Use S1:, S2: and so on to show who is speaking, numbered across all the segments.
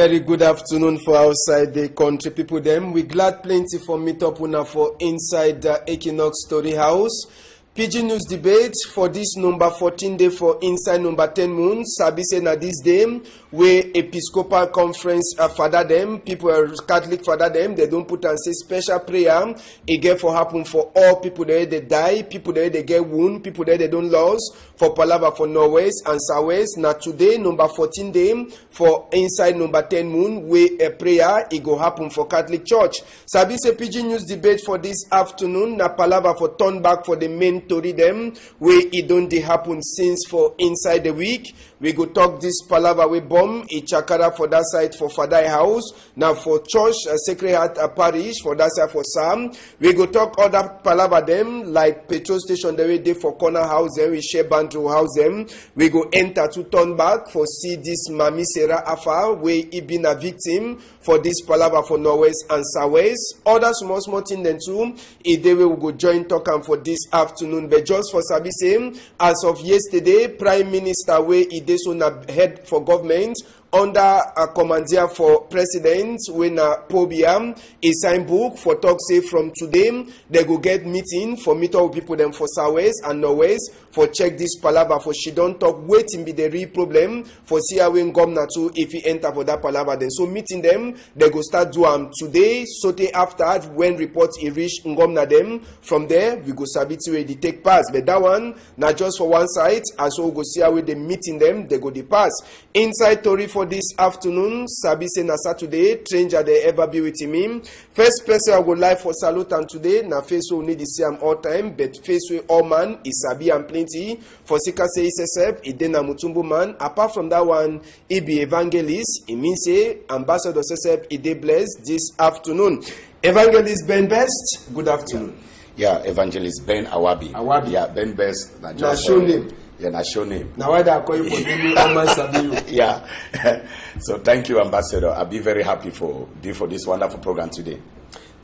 S1: Very good afternoon for outside the country people them. We glad plenty for meet up una for inside the Equinox Story House. PG News debate for this number 14 day for inside number 10 moon. Sabi say na this day where Episcopal Conference father them, people are Catholic father them, they don't put and say special prayer. It get for happen for all people there they die, people there they get wound, people there they don't lose for Palava for Norwest and Southwest. Now today number 14 day for inside number 10 moon where a prayer it go happen for Catholic Church. Sabi say PG News debate for this afternoon na Palava for turn back for the main story them where it don't dey happen since for inside the week. We go talk this palava we bomb a chakara for that side for Fadai House. Now for church Sacred Heart Parish for that side for Sam. We go talk other palava them like petrol station the way they for corner house them. We share bandro house them. We go enter to turn back for see this Mami Sarah Afa where he been a victim for this palava for Norwest and Southwest. Other small thing then too. If they will go join talk and for this afternoon. But just for Sabi same, as of yesterday, Prime Minister where he did so na head for government under a commandeer for president when Pobia a sign book for talk say from today they go get meeting for meet up people them for Southwest and Northwest for check this palava for she don't talk waiting be the real problem for see how when governor too if he enter for that palava then so meeting them they go start do today so they after when reports he reach governor them from there we go sabit where they take pass but that one not just for one side as well go see how they meeting them they go the pass inside Tori for this afternoon, Sabi say na Saturday, stranger they ever be with him. First person I go live for salute and today, na face we need to see him all time, but face we all man is Sabi and plenty. For Sika say SSF, it then a Mutumbu man. Apart from that one, he be evangelist. It means say ambassador SSF, it dey blessed this afternoon. Evangelist Ben Best, good afternoon.
S2: Yeah, Evangelist Ben Awabi. Yeah, Ben Best.
S1: Na show name.
S2: Yeah, na show name.
S1: Now why they are calling for the
S2: Yeah. So thank you, Ambassador. I'll be very happy for this wonderful program today.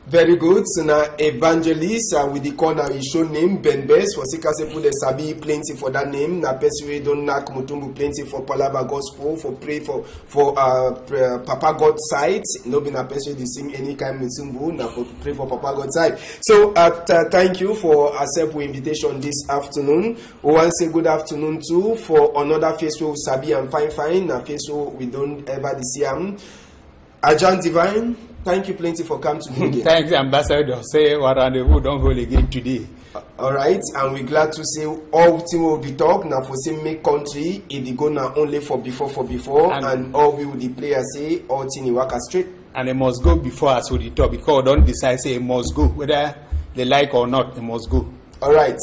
S1: Very good. So now evangelist with the corner is show name Ben Best for Sika se put the Sabi plenty for that name. Na person don't knock Mutumbu plenty for Palava Gospel for pray for Papa God side. No be na person they sing any kind of Mutumbu na for pray for Papa God side. So thank you for accept invitation this afternoon. We want to say good afternoon too for another face we Sabi and fine na face we don't ever see him. Ajan Divine. Thank you plenty for coming to me again.
S3: Thanks, Ambassador. Say what rendezvous don't hold again today.
S1: All right, and we're glad to say all things will be talk now for same make country. It go now only for before, and all we will the players say all things work straight.
S3: And it must go before us with the talk because don't decide say it must go whether they like or not. It must go.
S1: All right.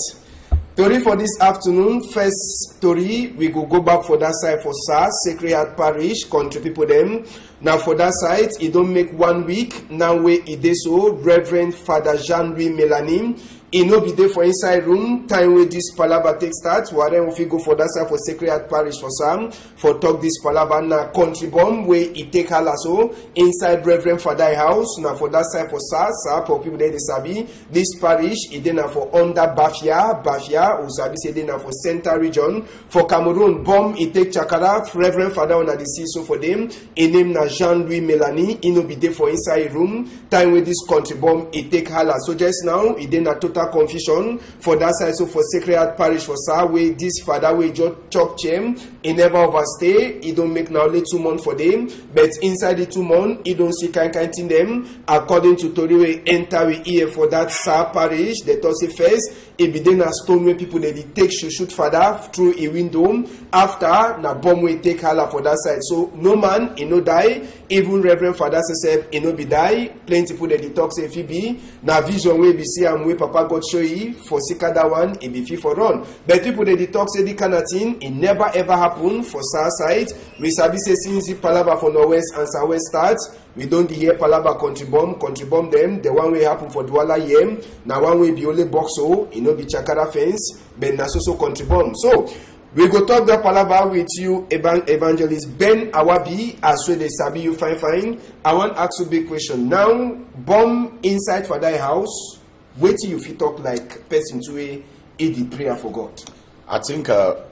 S1: Story for this afternoon. First story, we go back for that side for SAS, Sacred Heart Parish, country people them. Now for that side, it don't make 1 week. Now where it is so, Reverend Father Jean-Louis Melanin. He no be there for inside room. Time where this palava take start. Where if we go for that side for Sacred Heart Parish for Sam for talk this palava na country bomb where it take halaso inside Reverend Father house. Now for that side for SAS, for people there they sabi this parish it then for under Bafia, who sabi say then for Center region for Cameroon bomb it take Chakara Reverend Father on the sea so for them. In name na Jean-Louis Melanin. He no be there for inside room. Time where this country bomb it take hala. So just now it then a total confusion for that side so for Sacred Heart Parish for Sa where this father way just chop him he never overstay he don't make now only 2 months for them but inside the 2 months he don't see kind thing them according to Tori we enter we here for that Sa Parish the Tosi first it be then a stone where people they take shoot father through a window after na bomb we take hala for that side so no man he no die even Reverend Father says he no be die plenty people they talk say if he be na vision we be see am way Papa God show you for Sika that one it be fit for run but people they talk say the kind of thing it never ever happen for South side we sabi say since the palava for Northwest and Southwest starts we don't hear palava country bomb them the one way happen for Douala Yem now one way be only box so it no be Chakara fence but na so country bomb so we go talk that palava with you Evangelist Ben Awabi as well they sabi you fine I want to ask you a big question now bomb inside for that house wait till you fit talk like person to a the prayer for God.
S2: I think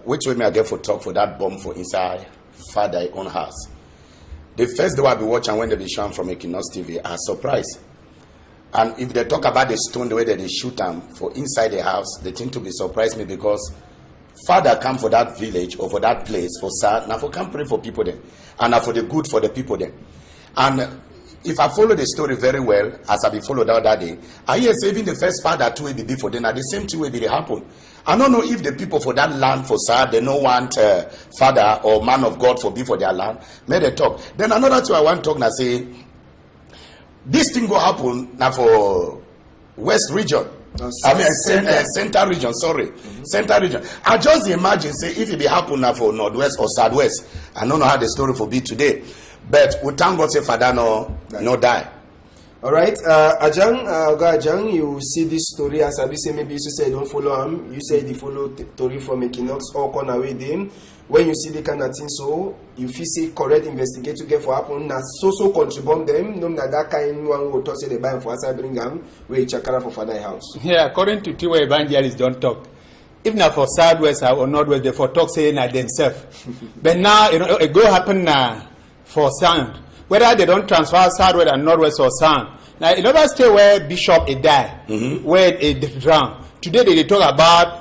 S2: which way may I get for talk for that bomb for inside Father own house. the first day I be watching when they be shown from Equinox TV, I was surprised. And if they talk about the stone, the way that they shoot them for inside the house, they think to be surprised me because Father come for that village or for that place for sad, now for come pray for people there, and now for the good for the people there. And if I follow the story very well, as I be followed the other day, I hear say even the first father too will be for them, and the same thing will be happen. I don't know if the people for that land for sad, they don't want father or man of God for be for their land. May they talk. Then another thing I want to talk now say, this thing go happen now for West region. Center region, sorry. Center region. I just imagine, say, if it be happen now for Northwest or Southwest, I don't know how the story will be today. But we thank God, say, Father, no die.
S1: All right. Ajang, you see this story as I say, maybe you say don't follow him. You say you follow story from Equinox or corner away them. When you see the kind of thing, so you feel say correct investigate to get for happen. Now so contribute them. No that kind one will talk say the buy for us I bring them. We chakara for Father house.
S3: Yeah, according to Tiwa Evangelists, don't talk. If not for Southwest or Northwest, they for talk saying that themselves. But now it go happen for sound. Whether they don't transfer Southwest and Northwest or sound. Now it never stay where Bishop died, where it drowned. Today they talk about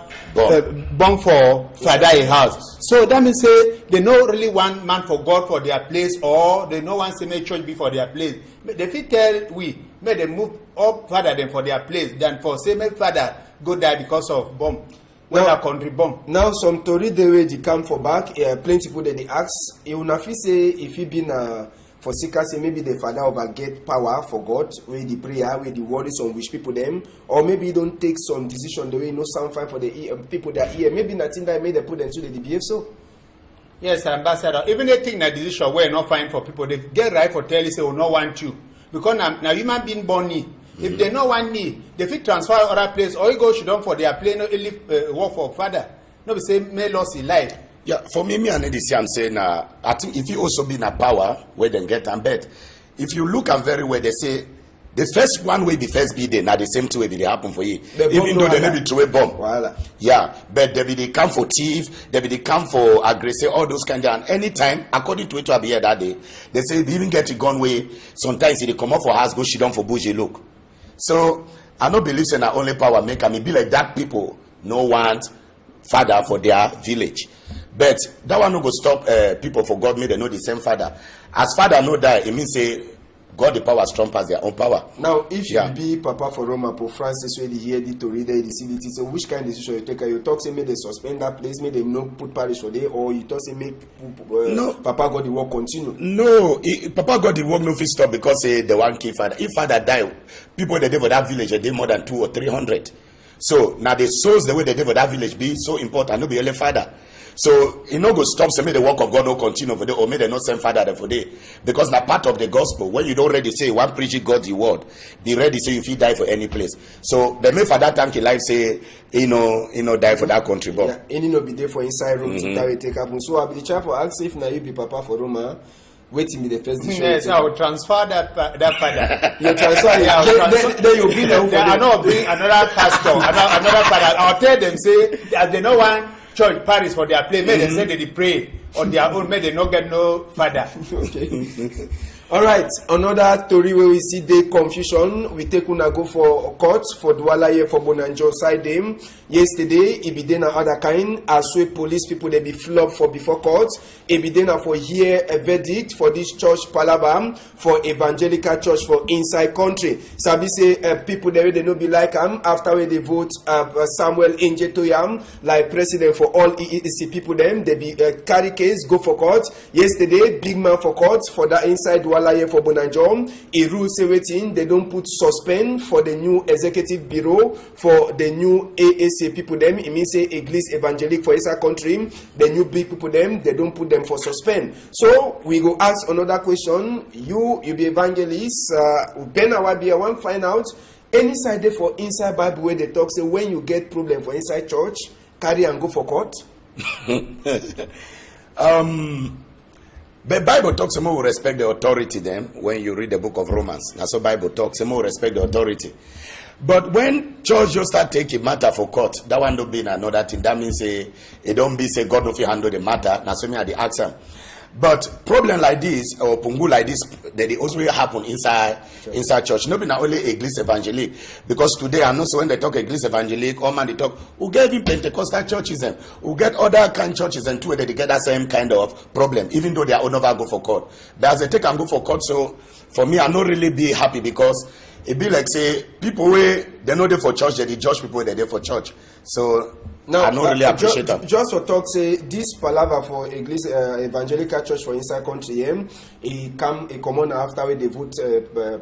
S3: bomb for Father house. So that means say they no really want man for God for their place, or they no want to make church be for their place. They fit tell may they move up Father them for their place than for say make Father go die because of bomb. When a country bomb.
S1: Now some Tory they way they come for back. Plenty people they ask. You will not say if he been for seekers, say maybe the Father overget power for God, where the prayer, where the worries on which people them, or maybe you don't take some decision the way you know sound fine for the people that hear. Maybe nothing that made them put them to the behave so.
S3: Yes, Ambassador. Even they think that decision were not fine for people. They get right for telling say, "Oh, no want you," because now human being born knee. If they no want knee, they fit transfer other place, or you go should down for their plane, no work for Father. No, be say may loss in life.
S2: Yeah, for me and this I'm saying, I think if you also be in a power where they get and bet, if you look and very well, they say the first one will be first be there, now the same two will be they happen for you. Even though they may be throw a bomb. Voila. Yeah, but they come for thief, they come for aggressor, all those kind of, and anytime, according to it will be here that day, they say they even get a gun way, sometimes they come up for house, go shit down for bush, look. So I don't believe in our only power make, I mean, be like that people no want Father for their village. But that one no go stop people for God, may they know the same Father. As Father no die, it means say God the power strong past their own power.
S1: Now, if you be Papa for Roma, Pope Francis, where they hear the to read the CDT, so which kind of decision you take? You talk say may they suspend that place, may they not put parish for day, or you talk say make no. Papa God the work continue?
S2: No, Papa God the work no fit stop because the one key Father. If Father die, people that live for that village they more than 200 or 300. So now the souls the way they live for that village be so important. No be only Father. So it no go stop say may the work of God no continue for day, or may they not send Father there for day. Because now part of the gospel, when you don't ready say one preaching God the word, be ready say if you die for any place. So the may Father thank you life say die for that country. But
S1: any no be there for inside room to carry take up. So I'll be the child for ask if now you be Papa for Roma. Waiting me the first decision.
S3: Yes, I will transfer that Father.
S1: You transfer. Then you be there.
S3: I know bring another pastor, another Father. I'll tell them say as they know one church parish for their place, may they say they pray on their own, may they not get no Father.
S1: Okay. All right, another story where we see the confusion. We take una go for court for Douala here for Bonanjo side them. Yesterday, it be then other kind. As we police people they be flogged for before court. It be then for hear a verdict for this church Palabam for evangelical church for inside country. Sabi say people there they no be like after when they vote Samuel Injetoyam like president for all EEC people them they be carry case go for court. Yesterday, big man for court for that inside Douala for Bonanjo, a rule say waiting, they don't put suspend for the new executive bureau for the new AAC people them. It means say Église evangelique for inside country, the new big people them, they don't put them for suspend. So we go ask another question. You be evangelist, Ben Awabi, I want to find out any side there for inside Bible where they talk say when you get problem for inside church, carry and go for court.
S2: But Bible talks more we respect the authority then when you read the book of Romans. That's what Bible talks more respect the authority. But when church just start taking matter for court, that one don't be another thing. That means it don't be say God no fit handle the matter. That's why I ask him. But problem like this or pungu like this, that they also happen inside church. Not only Église Evangelique, because today I know so when they talk Église Evangelique, or man they talk, who get even Pentecostal churches and who get other kind of churches and too, they get that same kind of problem, even though they are never go for court. But as they take and go for court, so for me, I not really be happy because it be like say people where they know they for church, they judge people they there for church. So
S1: now,
S2: I don't really appreciate that.
S1: Just for talk, say this palaver for Église Evangelical Church for inside country, he come on after we they vote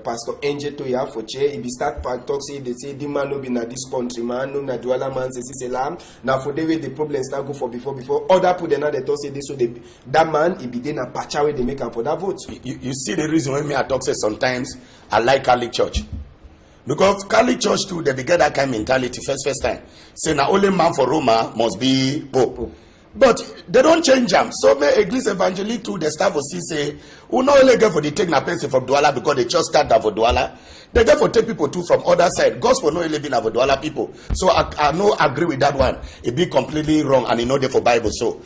S1: Pastor Angel Toya for chair. He be start talk say they say the man no be na this country man, no na duala man say lam. Now for the way the problem start go for before other put another talk say this so they, that man he be then a patch way they make him for that vote.
S2: You see the reason why me I talk say sometimes I like Catholic Church. Because Catholic Church too, they get that kind of mentality first time. Say now only man for Roma must be Pope. But they don't change them. So may Église Evangelique too, the staff will see say, who not only get for the take na person from Douala because they just start that for Douala. They get for take people too from other side. Gospel no living for Douala people. So I no agree with that one. It be completely wrong and it no there for Bible so.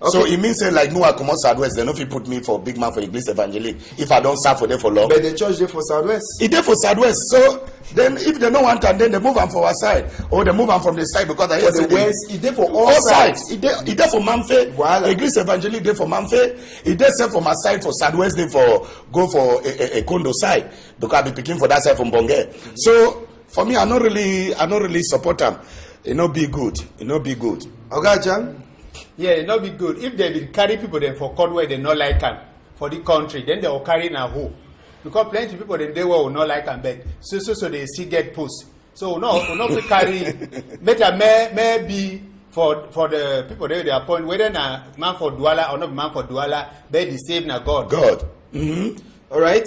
S2: Okay. So it means say like no I come out Southwest, they no fit put me for big man for Église Evangelique if I don't serve for them for long.
S1: But the church there for Southwest.
S2: It there for Southwest. So then if they don't want and then they move on for our side or they move on from the side because I hear
S1: the West, it there for all sides.
S2: It there for Manfe. Église Evangelique there for Manfe. It there sell for my side for Southwest there for go for a condo side because I be picking for that side from Bonge. So for me I not really support them. It not be good. It not be good.
S1: Okay, John.
S3: Yeah, it not be good. If they will carry people then for court where they not like them for the country, then they will carry now who? Because plenty of people then they will not like them, but so they still get post. So no, we carry. Better may be for the people there they appoint whether na man for Douala or not man for Douala, they the same na God.
S2: God. Mm-hmm.
S1: All right,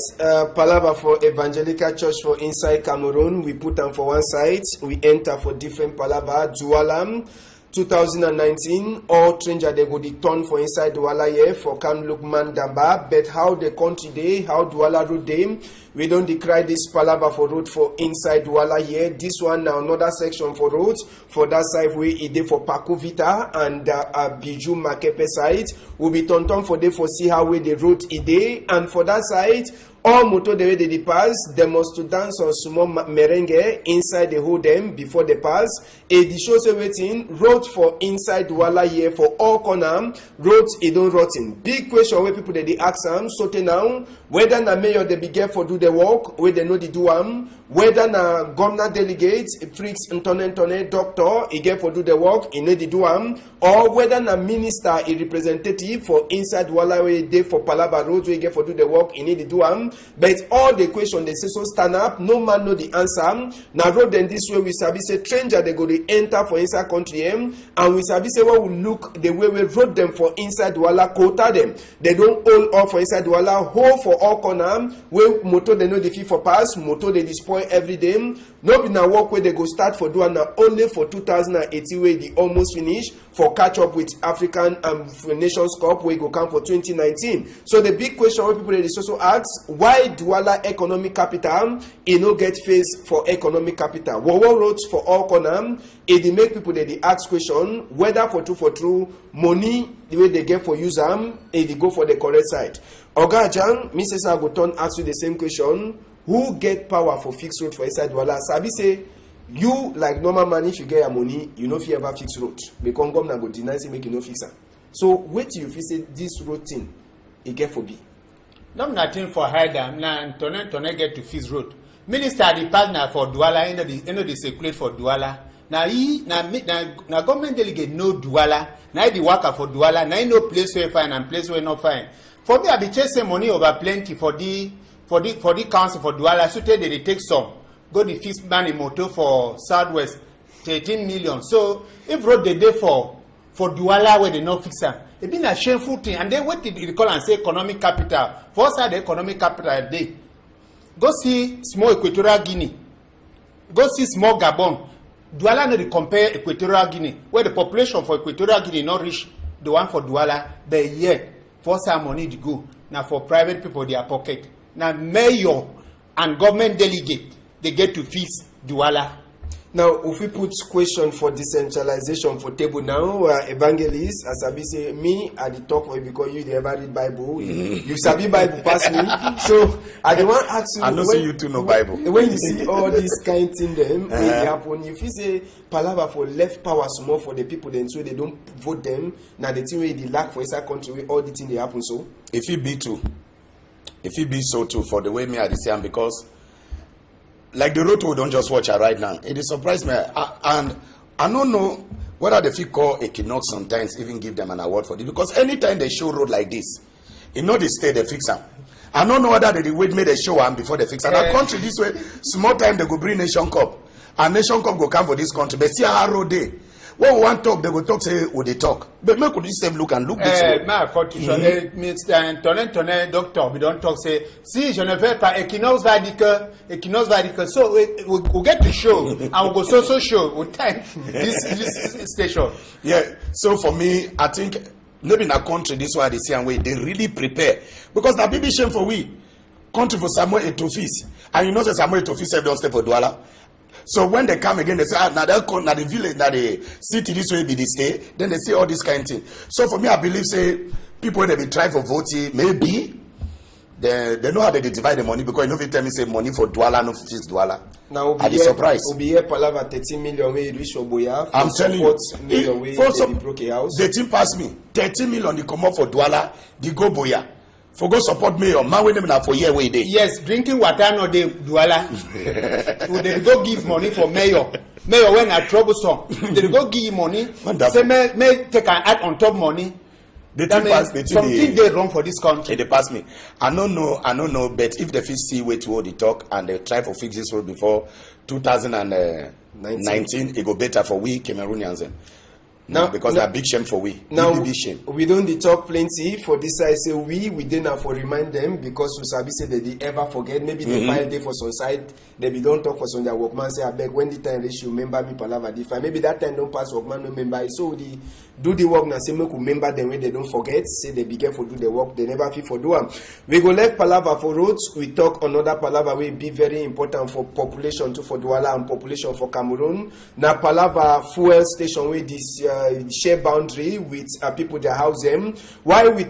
S1: palaver for Evangelical Church for inside Cameroon. We put them for one side. We enter for different palaver. Douala. 2019, all stranger they go the turn for inside Douala here for Kam Lukman Damba, but how the country day, how Douala road day, we don't decry this palaver for road for inside Douala here. This one now another section for roads for that side where it day for Paco Vita and Biju Makepe side will be turn for day for see how way the road it day, and for that side all motor the way they pass, they must to dance on small merengue inside the whole them before they pass. The show say waiting road for inside Douala here for all corner roads it don't rotten. Big question where people they ask them so now whether na mayor they be get for do the work where they know they do whether na governor delegates pricks Ntone doctor he get for do the work he know they do or whether na minister a representative for inside Douala where they for Palaba roads where he get for do the work he need to do but all the question they say so stand up no man know the answer now road then this way we sabi say stranger they go to enter for inside country and we sabi say what we look the way we road them for inside Douala quota them they don't hold all for inside Douala hold for all corner where motor they know the fee for pass motor they destroy every day no be na work where they go start for do now only for 2018 where they almost finish for catch up with African Nations Cup where go come for 2019 so the big question where people they also ask why Douala economic capital it no get face for economic capital what roads for all corner it make people they ask question whether for true money the way they get for use they go for the correct side. Oga Jan, Mrs. Agoton ask you the same question. Who get power for fixed road for inside Douala? Sabi say you like normal man if you get your money, you know if you ever fix road. Because government go deny say make you no fix am. So wait till you feel say this road thing it get for be.
S3: No nothing for hide am na Ntone get to fix road. Minister the partner for Douala, you know the circulate for Douala. Now na government delegate no Douala. Now the worker for Douala. Now no place where fine and place where not fine. For me, I be chasing money over plenty for the council for Douala. So they take some. Go the fix money motor for Southwest 13 million. So if road they dey for Douala where they not fix them, it been a shameful thing. And then what did they call and say economic capital? First side the economic capital day. Go see small Equatorial Guinea. Go see small Gabon. Douala no dey compare Equatorial Guinea, where the population for Equatorial Guinea not reach the one for Douala, but yet first time money to go. Now for private people their pocket. Now mayor and government delegate they get to fix Douala.
S1: Now, if we put question for decentralization for table now, evangelists, as I say, me, I the talk for you because you never read Bible. You sabi Bible pass me. So, I don't want to ask you.
S2: I know see you too know Bible.
S1: When you see all these kind of things, them, they happen. If you say, palaver for left power small for the people, then so they don't vote them, now the thing where they lack for inside country, where all the things they happen so.
S2: If it be too, if it be so too, for the way me I see, because like the road we don't just watch her right now. It is surprised me, and I don't know whether they feel call Equinox sometimes even give them an award for this, because anytime they show road like this, you know they stay they fix them. I don't know whether they wait make they show them before they fix them. Our country this way, small time they go bring Nation Cup, and Nation Cup go come for this country. They see how road day. When we want talk, they go talk, say, would they talk? But me could you say, look and look this way.
S3: Ma docteur, we don't talk, say, si je ne vais pas, Equinox va dire que, so we'll get the show, and we'll go so show, we'll time this station.
S2: Yeah, so for me, I think, maybe in a country, this way they say, and way, they really prepare. Because that baby shame for we, country for Samuel Etofis, and you know that Samuel Etofis don't stay for Douala. So when they come again, they say, now the village, now the city, this way be the stay. Then they say all this kind of thing. So for me, I believe, say, people they be trying for voting, maybe they know how they divide the money, because you know if you tell me say money for Douala, no fix Douala.
S1: Now
S2: I'll be surprised.
S1: Palava 13 million way reach Oboya.
S2: I'm telling you,
S1: for some broke a house.
S2: The team pass me 13 million. They come up for Douala, they go Boya. For go support mayor, man when them na for year way day.
S3: Yes, drinking water no dey Douala. They go give money for mayor. Mayor when are troublesome. They go give money. Say may take an add on top money.
S2: The team pass,
S3: something they wrong for this country.
S2: They pass me. I don't know, but if they fit see way to hold the talk and they try for fix this road before 2019, it go better for we Cameroonians. Now, because that big shame for we.
S1: Now,
S2: big shame.
S1: We don't talk plenty for this side. Say we didn't have to remind them, because we sabi say that they ever forget. Maybe they file day for some side. They be don't talk for some their workman. Say I beg when the time reach you remember me palava different. Maybe that time don't pass workman no remember. So the do the work now. Say make remember them when they don't forget. Say they begin for do the work. They never feel for do them. We go left palava for roads. We talk another palava will be very important for population too, for Douala and population for Cameroon. Now palava fuel station with this. Share boundary with people that house them. Why we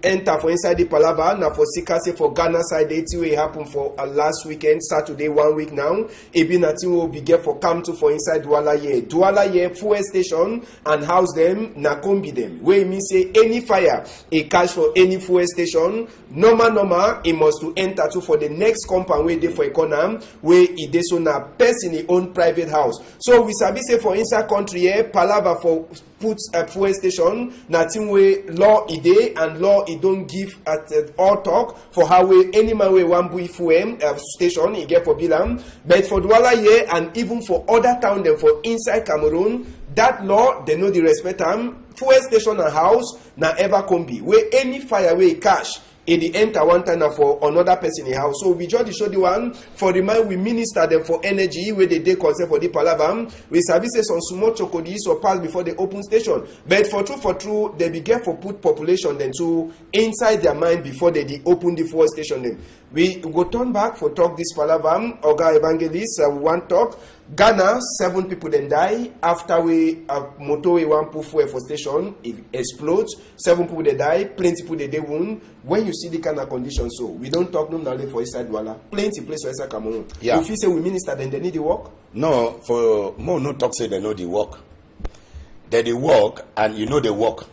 S1: enter for inside the Palava now for Sikase for Ghana side, it will happen for last weekend, Saturday, 1 week now. It be nothing will be get for come to for inside Douala here. Douala here fuel station and house them na combi them. Where it means say any fire a cash for any fuel station. Normal, it must to enter to for the next compound where they for a corner where it is on a person own private house. So we sabi say for inside country here Palava for put a fuel station, nothing way law ide and law it don't give at all talk for how we any man way one bui fuel station he get for Bilam, but for Douala here and even for other town them for inside Cameroon, that law they know the respect them. Fuel station and house na ever combi where any fire way cash. In the enter one time for another person in house. So we just show the one for the man we minister them for energy where they concept for the palavam. We services on small chocolate or pass before the open station. But for true, they begin for put population then to inside their mind before they open the fuel station them. We go turn back for talk this palavam. Oga Evangelist, we want talk. Ghana, 7 people then die after we motor we one put fuel for station, it explodes. 7 people they die, plenty people they wound. When you see the kind of condition, so we don't talk normally for inside Douala. Plenty place for inside Cameroon.
S2: Yeah.
S1: If you say we minister, then they need the work.
S2: No, for more no talk say they know the work. They work and you know they work.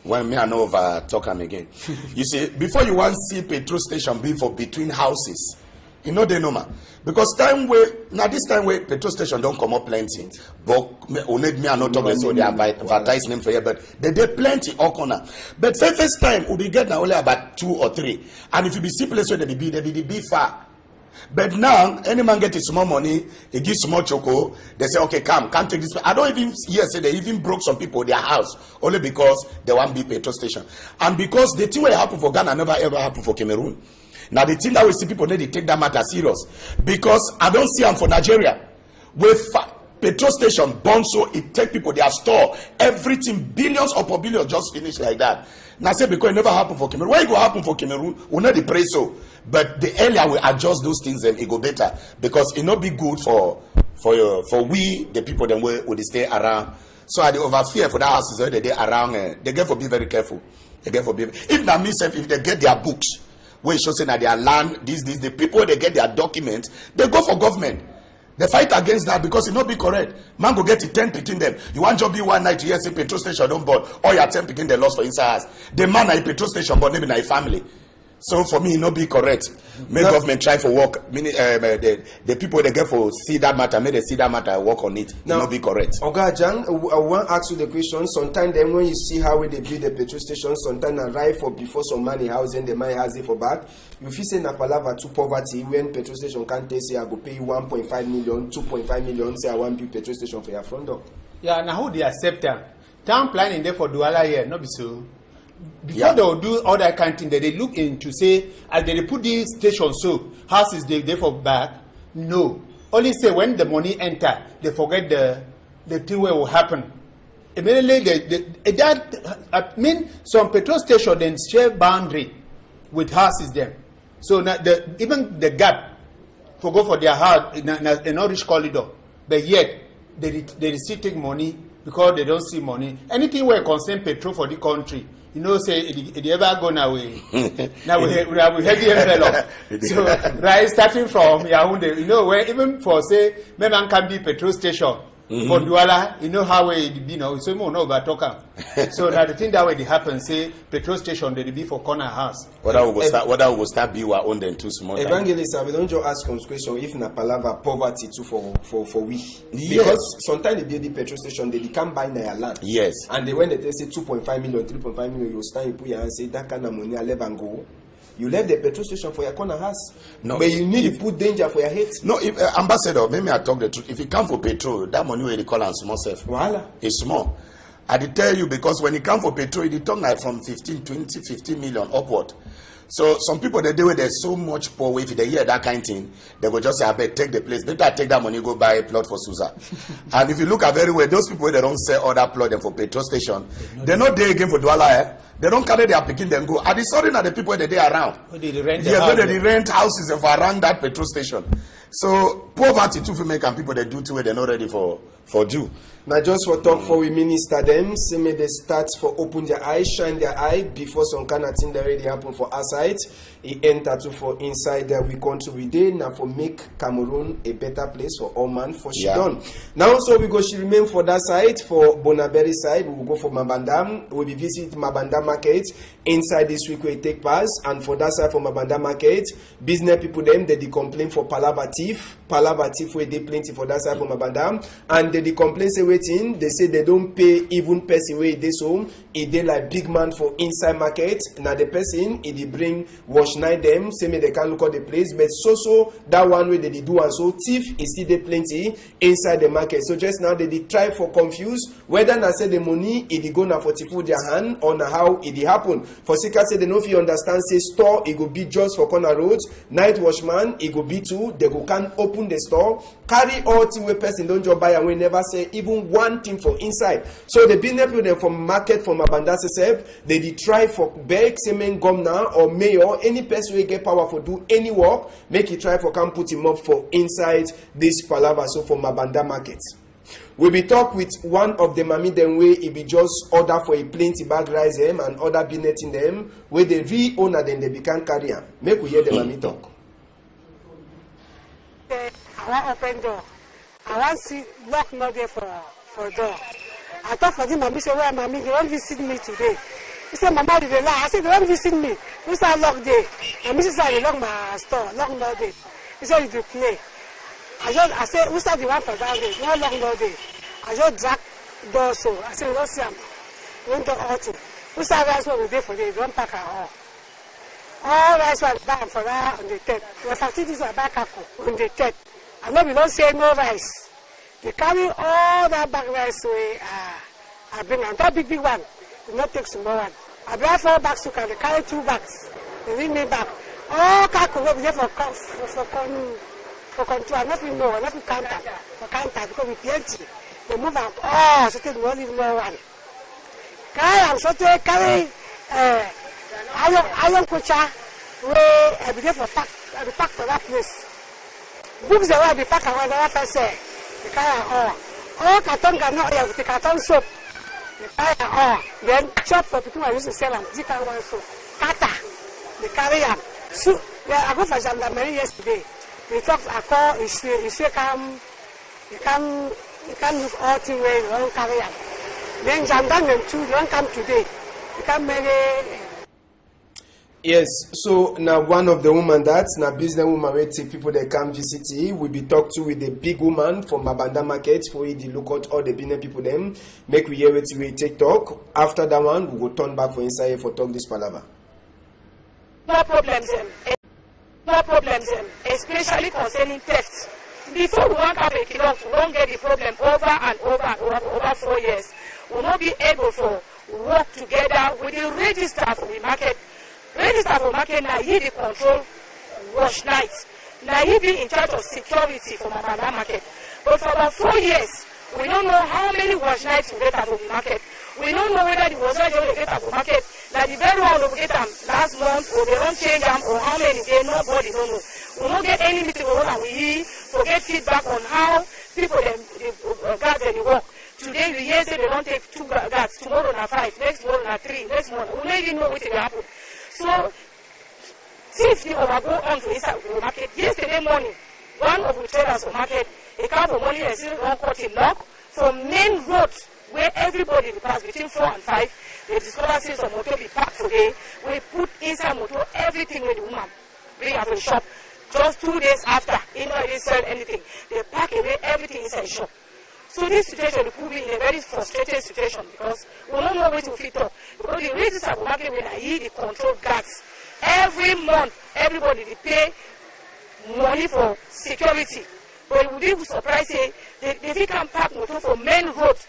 S2: When me and over talk them again. You see, before you want see petrol station be for between houses. You know they know man. Because this time where petrol station don't come up plenty. But me and not talk so they advertise them for here, but they plenty all corner. But first time we be get now only about 2 or 3. And if you be see place where they be far. But now, any man get small money, he gives small choco, they say, okay, can't take this. I don't even hear say they even broke some people their house only because they want to be petrol station. And because the thing will happen for Ghana never ever happen for Cameroon. Now the thing that we see people need to take that matter serious. Because I don't see them for Nigeria. With petrol station burn so it take people their store, everything, billions upon billions just finish like that. Now say because it never happen for Cameroon. Why it go happen for Cameroon? We know the praise so. But the earlier we adjust those things, then it go better. Because it not be good for for we the people then will stay around. So I the overfear for that house is already there around. They get for be very careful. They get for be if that means if they get their books, where it shows that their land, this the people they get their documents, they go for government. They fight against that because it not be correct. Man go get it 10 picking them. You want to be one night to hear say petrol station don't board, or you are 10 picking the loss for inside house. The man at petrol station but maybe na family. So for me, it not be correct. May government try for work. Meaning, the people they get for see that matter, may they see that matter work on it. It not be correct.
S1: Oga Jang, I want to ask you the question. Sometimes then when you see how they build the petrol station, sometimes arrive for before some money house and the money has it for back. You feel say na palava to poverty when petrol station can't say I go pay you 1.5 million, 2.5 million. Say I want build petrol station for your front door.
S3: Yeah, now how they accept that? Town planning there for Douala here, not be so. Before they will do all that kind of thing, they look into say, as they put these stations so, houses they for back. No. Only say when the money enter, they forget the thing where will happen. Immediately, I mean, some petrol station then share boundary with houses them. So now even the gap for go for their house in a rich corridor, but yet they still take money because they don't see money. Anything where concern petrol for the country, you know, say it ever go now we have heavy envelope. So right, starting from Yaoundé, you know, where even for say Meman can be petrol station for Douala, you know how it be now. So more no about talk. So now the thing that way it happen, say petrol station they be for corner house.
S2: Whether we will start be our own then too small.
S1: Evangelist, I don't just ask question if na palava poverty too for we.
S2: Yes.
S1: Because sometimes they build the petrol station, they can't buy their land.
S2: Yes.
S1: And when they say 2.5 million, 3.5 million, you stand, you put your hand say that kind of money I live and go. You left the petrol station for your corner house. No, but you need to put danger for your head.
S2: No, if ambassador, maybe I talk the truth. If you come for petrol, that money where they call and small self.
S1: Voila.
S2: It's small. I did tell you because when it come for petrol, it talk like from 15, 20, 15 million upward. So some people they do it, there's so much poor. If they hear that kind of thing, they will just say, I bet take the place. Better take that money, go buy a plot for Susa. And if you look at very well, those people they don't sell other plot them for petrol station. They're not there again for Douala. They don't carry their picking them go. And the sorry that the people that they around.
S3: They rent
S2: they rent houses for around that petrol station. So poverty too for make and people they do too they're not ready for do.
S1: Now just for talk for we minister them, say may they start for open their eyes, shine their eye before some kind of thing that already happen for outside. It enter to for inside that we country we did now for make Cameroon a better place for all man for she done. Now so we go she remain for that side for Bonaberi side, we will go for Mabanda, we'll be visit Mabanda market inside this week we take pass and for that side for Mabanda market, business people them they complain for palava thief where they plenty for that side for Mabanda and they complain say waiting, they say they don't pay even person where they home, it they like big man for inside market, now the person it they bring wash night them, say me they can look at the place, but so that one way they do and so thief is still there plenty inside the market. So just now they try for confuse whether na say the money it go na for tifu their hand or na how it happen. For Sika say they know if you understand say store it go be just for corner roads, night watchman it go be too, they go can open the store, carry all thing where person don't just buy and we never say even one thing for inside. So the business people from market from Mabanda self, they try for beg, semen governor or mayor, any person will get power for do any work, make it try for come put him up for inside this palava so for Mabanda market. We be talk with one of the mami them way it be just order for a plenty bag rice them and other business in them where the real owner then they become carrier. Make we hear the mami talk.
S4: I want open door. I want see lock not there for door. I thought for the mommy say, well, mommy, they won't visit me today. He said, Mama, did they lie? I said, they won't visit me. We said, lock day. And Mrs. said, they lock my store, lock no day. He said, you play. I said, we said, the one for that day, no lock no day. I just drag door so. I said, we don't see them. We don't do all things. We said, that's what we did for them. They don't pack at all. All rice was back for that on the 10th. The facilities were back up on the 10th. I know we don't say no rice. They carry all that bag rice away. I bring on that big one. Do not take small one. I bring 4 bags to carry. They carry 2 bags. They bring me back. All caco will be there for control. Nothing more. Nothing counter. For counter because we plenty. They move out. Oh, so they don't leave no one. Carry. So they carry. Iron Kocha, where I be there for pack for that place. Books are where I be packed around the first say. they carry all carton cannot oil with the carton soap. They carry all. Then chop for people who used to sell them. Zika one soap. Kata. They carry them. So I go for gendarmerie yesterday. They talk. I call. You say come. You can look all things where you don't carry them. Then gendarme too. You don't come today. You come maybe.
S1: Yes, so now one of the women that's now business woman where take people that come visit will be talked to with the big woman from Mabanda Market for the look out all the business people them. Make we hear it we take talk. After that one, we will turn back for inside for talk this palaver.
S5: No problems, especially concerning theft. Before we want to have a kiosk, we won't get the problem over and over 4 years. We will not be able to work together with the register for the market. Register for market now he the control wash nights. Now he be in charge of security for Mabanda Market. But for about 4 years, we don't know how many wash nights we get at the market. We don't know whether the wash nights we get at the market. Like the very one we get them last month, or they don't change them, or how many days, nobody don't know. We don't get any meeting and we hear to get feedback on how people guards and work. Today we hear say they don't take 2 guards, tomorrow na 5, next tomorrow na 3, next month. We don't even know what will happen. So, if you go on to inside the market, yesterday morning, one of the traders of the market, a car for money and still one cut a lock from main roads where everybody pass between 4 and 5. They discover since the motor be packed today. We put inside motor everything with the woman bring out of the shop. Just 2 days after, even though they didn't sell anything, they pack away everything inside the shop. So this situation could be in a very frustrated situation because we don't know what to fit up. Because the register of the market will hear the control guards. Every month, everybody they pay money for security. But it would be surprised say they can park motor for main roads.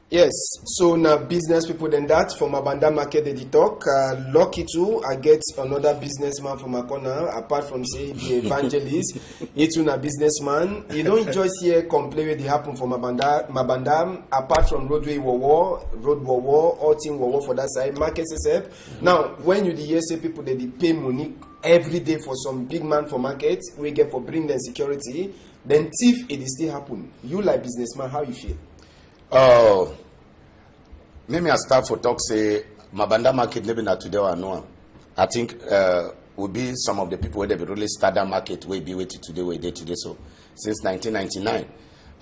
S1: Yes, so now business people then that from Mabanda Market they talk. Lucky too, I get another businessman from my corner, apart from say the evangelist. It's a businessman. You don't just hear complain what they happen from Mabanda, apart from roadway war, all thing war for that side, market itself. Now, when you hear say people they pay money every day for some big man for market, we get for bring them security, then thief it is still happen. You like businessman, how you feel?
S2: Oh, maybe I start for talk say Mabanda Market maybe not today or no. I think would be some of the people where they really start that market way be waiting today where they today. So since 1999,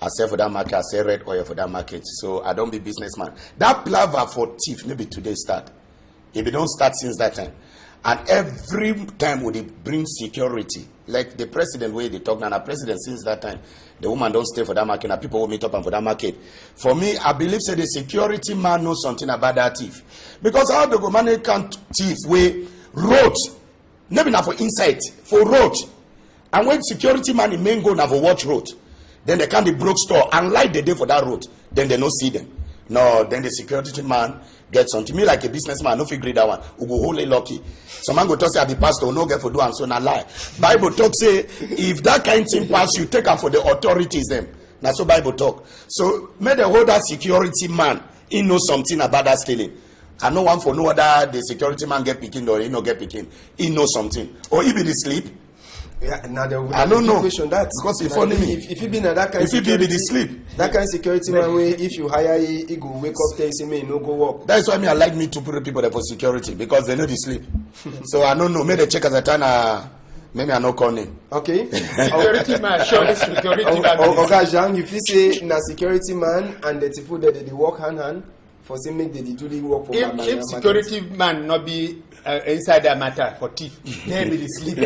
S2: I sell for that market, I sell red oil for that market. So I don't be businessman. That palaver for thief maybe today start. If it don't start since that time. And every time would it bring security. Like the president where they talk now, the president since that time, the woman don't stay for that market, and people will meet up and for that market. For me, I believe say the security man knows something about that thief. Because how the government can't thief where road, maybe not for inside, for road. And when security man in main go now for watch road, then they can't be broke store and light the day for that road, then they don't see them. No, then the security man gets something. Me like a businessman, no figure that one. We go wholly lucky. Some man go talk say I be pastor, no get for do and so na lie. Bible talk say if that kind of thing pass, you take them for the authorities them. That's so Bible talk. So may the whole that security man, he know something about that stealing. I know one for no other the security man get picking or he no get picking. He know something. Or he be the sleep.
S1: Yeah, now
S2: I don't know
S1: that
S2: because if funny me,
S1: if you be na that kind
S2: if you be the sleep,
S1: that kind of security man way if you hire he go wake up there say me no go work.
S2: That's why me I like me to put people there for security because they know the sleep. So I don't know. Maybe the check as a time. Maybe I no call name.
S1: Okay.
S3: Security man, surely security man.
S1: Okay, Jean, if you say na security man and the people that they work hand for say make they do the work for
S3: if security man not be inside that matter for thief, they be the sleep.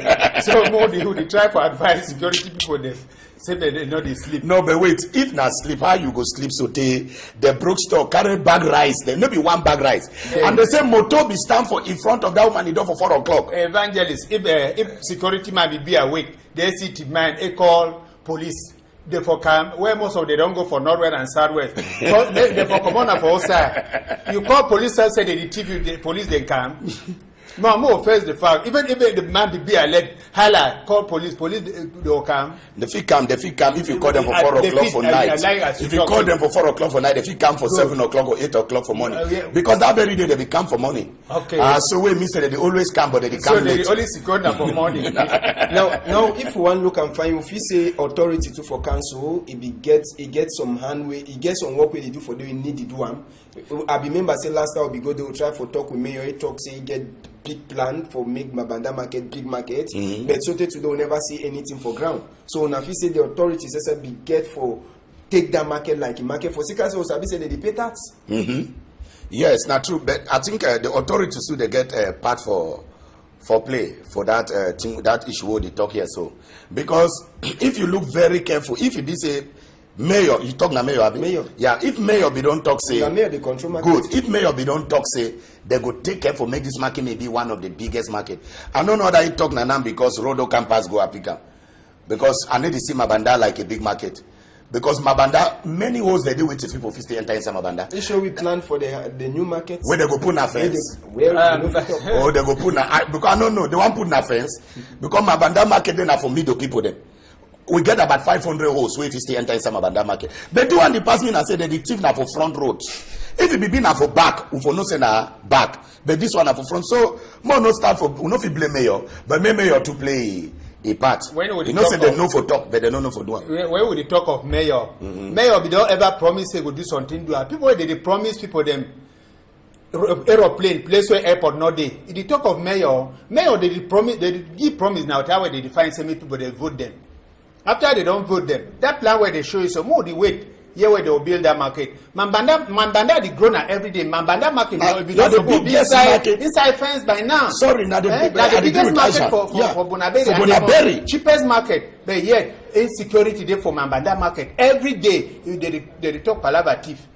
S3: So more they try for advise security people they say they know they sleep.
S2: No, but wait, if not sleep, how you go sleep? So the broke store carry bag rice, there no be one bag rice, and the same motor be stand for in front of that woman the door for 4 o'clock.
S3: Evangelist, if security man be awake, they see the man, they call police. They for come where most of they don't go for northwest and southwest. They for come on for outside. You call police and say they thief you, the police they come. No, more face the fact. Even the man be alleged, highlight, call police they will come.
S2: The fee come. If you call them for 4 o'clock for night, if you call them for 4 o'clock for night, the fee come for 7 o'clock or 8 o'clock for morning. Because that very day they will come for morning.
S3: Okay.
S2: So we miss that they always come, but they come late.
S3: They only secure them for morning.
S1: now, if one look and find, if you say authority to for council, it gets some handway, it gets some work where they do for them, need to do them. I remember say last time we go, they will try for talk with mayor. He talk say he get big plan for make Mabanda market big market, but so today we never see anything for ground. So now if you say the authorities say be get for take that market like a market for Sika, so Sabi say they pay tax.
S2: Yes, not true. But I think the authorities too they get part for play for that thing, that issue what they talk here. So because if you look very careful, if you did say mayor, you talk na mayor, abi?
S1: Mayor.
S2: Yeah, if mayor be don't talk say
S1: mayor they control market.
S2: good. If mayor be don't talk say they go take care for make this market maybe one of the biggest market. I don't know that he talk na now because Rodo campus go Apika. Because I need to see Mabanda like a big market. Because Mabanda, many holes they do with the people if they enter in Mabanda.
S1: They show we plan for the new market.
S2: Where they go put na fence.
S1: Or
S2: they go put na because I don't know, they want put na fence. Because Mabanda market then are for middle people then. We get about 500 holes where if you stay enter in some Mabanda market. But do one the pass me and say that the thief na for front road. If it be na for back, we for no say na back. But this one na for front. So more no start for we no fit blame mayor, but mayor to play a part. You know say they know for talk, but they don't know for do.
S3: When would they talk of mayor? Mayor we don't ever promise they will do something. Do people they promise people them aeroplane place where airport not there. If they talk of mayor they promise they give promise now that way they define some people they vote them. After they don't vote them, that plan where they show you some more the wait. Here where they will build that market. Mambanda the grown every day. Mambanda market will be inside fence by now.
S2: Sorry, not the
S3: biggest market for Bonaberi. Cheapest market. But yet insecurity there for Mambanda market. Every day they talk palava thief.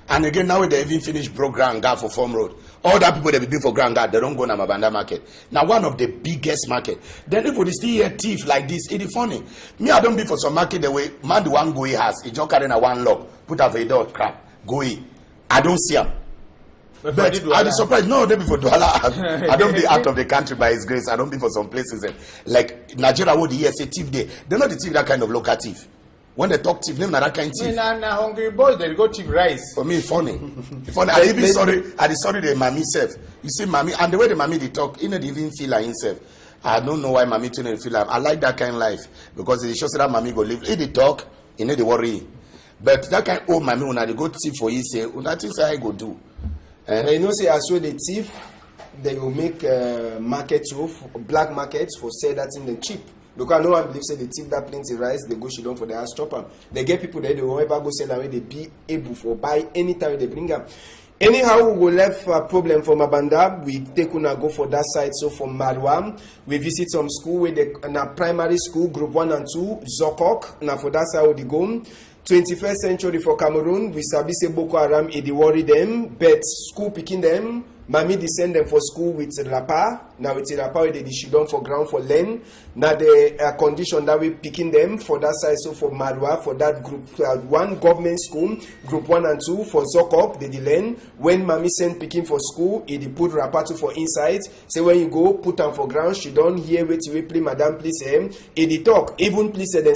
S2: And again, now they even finish Grand Guard for Farm Road. All that people they be for Grand Guard, they don't go to Mabanda market. Now one of the biggest market. Then if we still hear thief like this, it is funny. Me, I don't be for some market the way man the one go he has. He just carrying a one lock, put up a door, crap, go in. I don't see him. But I be surprised. No, they be for Douala. I don't be out of the country by his grace. I don't be for some places like Nigeria would hear say thief there. They're not the thief that kind of local thief. When they talk thief, name na that kind thief.
S3: Na hungry boys they go thief rice.
S2: For me, it's funny. Funny. I even sorry. I sorry the mommy self. You see, mommy, and the way the mommy they talk, he not even feel like himself. I don't know why mommy didn't feel like. I like that kind of life because it shows that mommy go live. If they talk, he need to worry. But that kind of old mommy when they go thief for you say, that things I go do.
S1: You know, say as well the thief, they will make markets black markets for sell that in the cheap. Because no one believes say they thief that plenty rice, they go shit down for the house chopper. They get people that they will ever go sell away, they be able for buy anytime they bring them. Anyhow, we will left a problem for Mabanda. We take una go for that side. So from Marwa, we visit some school where they na primary school, group 1 and 2, Zokok. Now for that side we go. 21st century for Cameroon, we sabi say Boko Haram, it worry them, but school picking them. Mami they send them for school with rapa. Now with rapa they shoot down for ground for land. Now the condition that we picking them for that side. So for Marwa, for that group 1 government school, group 1 and 2 for Zokop, they land. When Mami send picking for school, it put rapa to for inside. Say when you go put them for ground, she don't hear wait we play madam please it talk even please them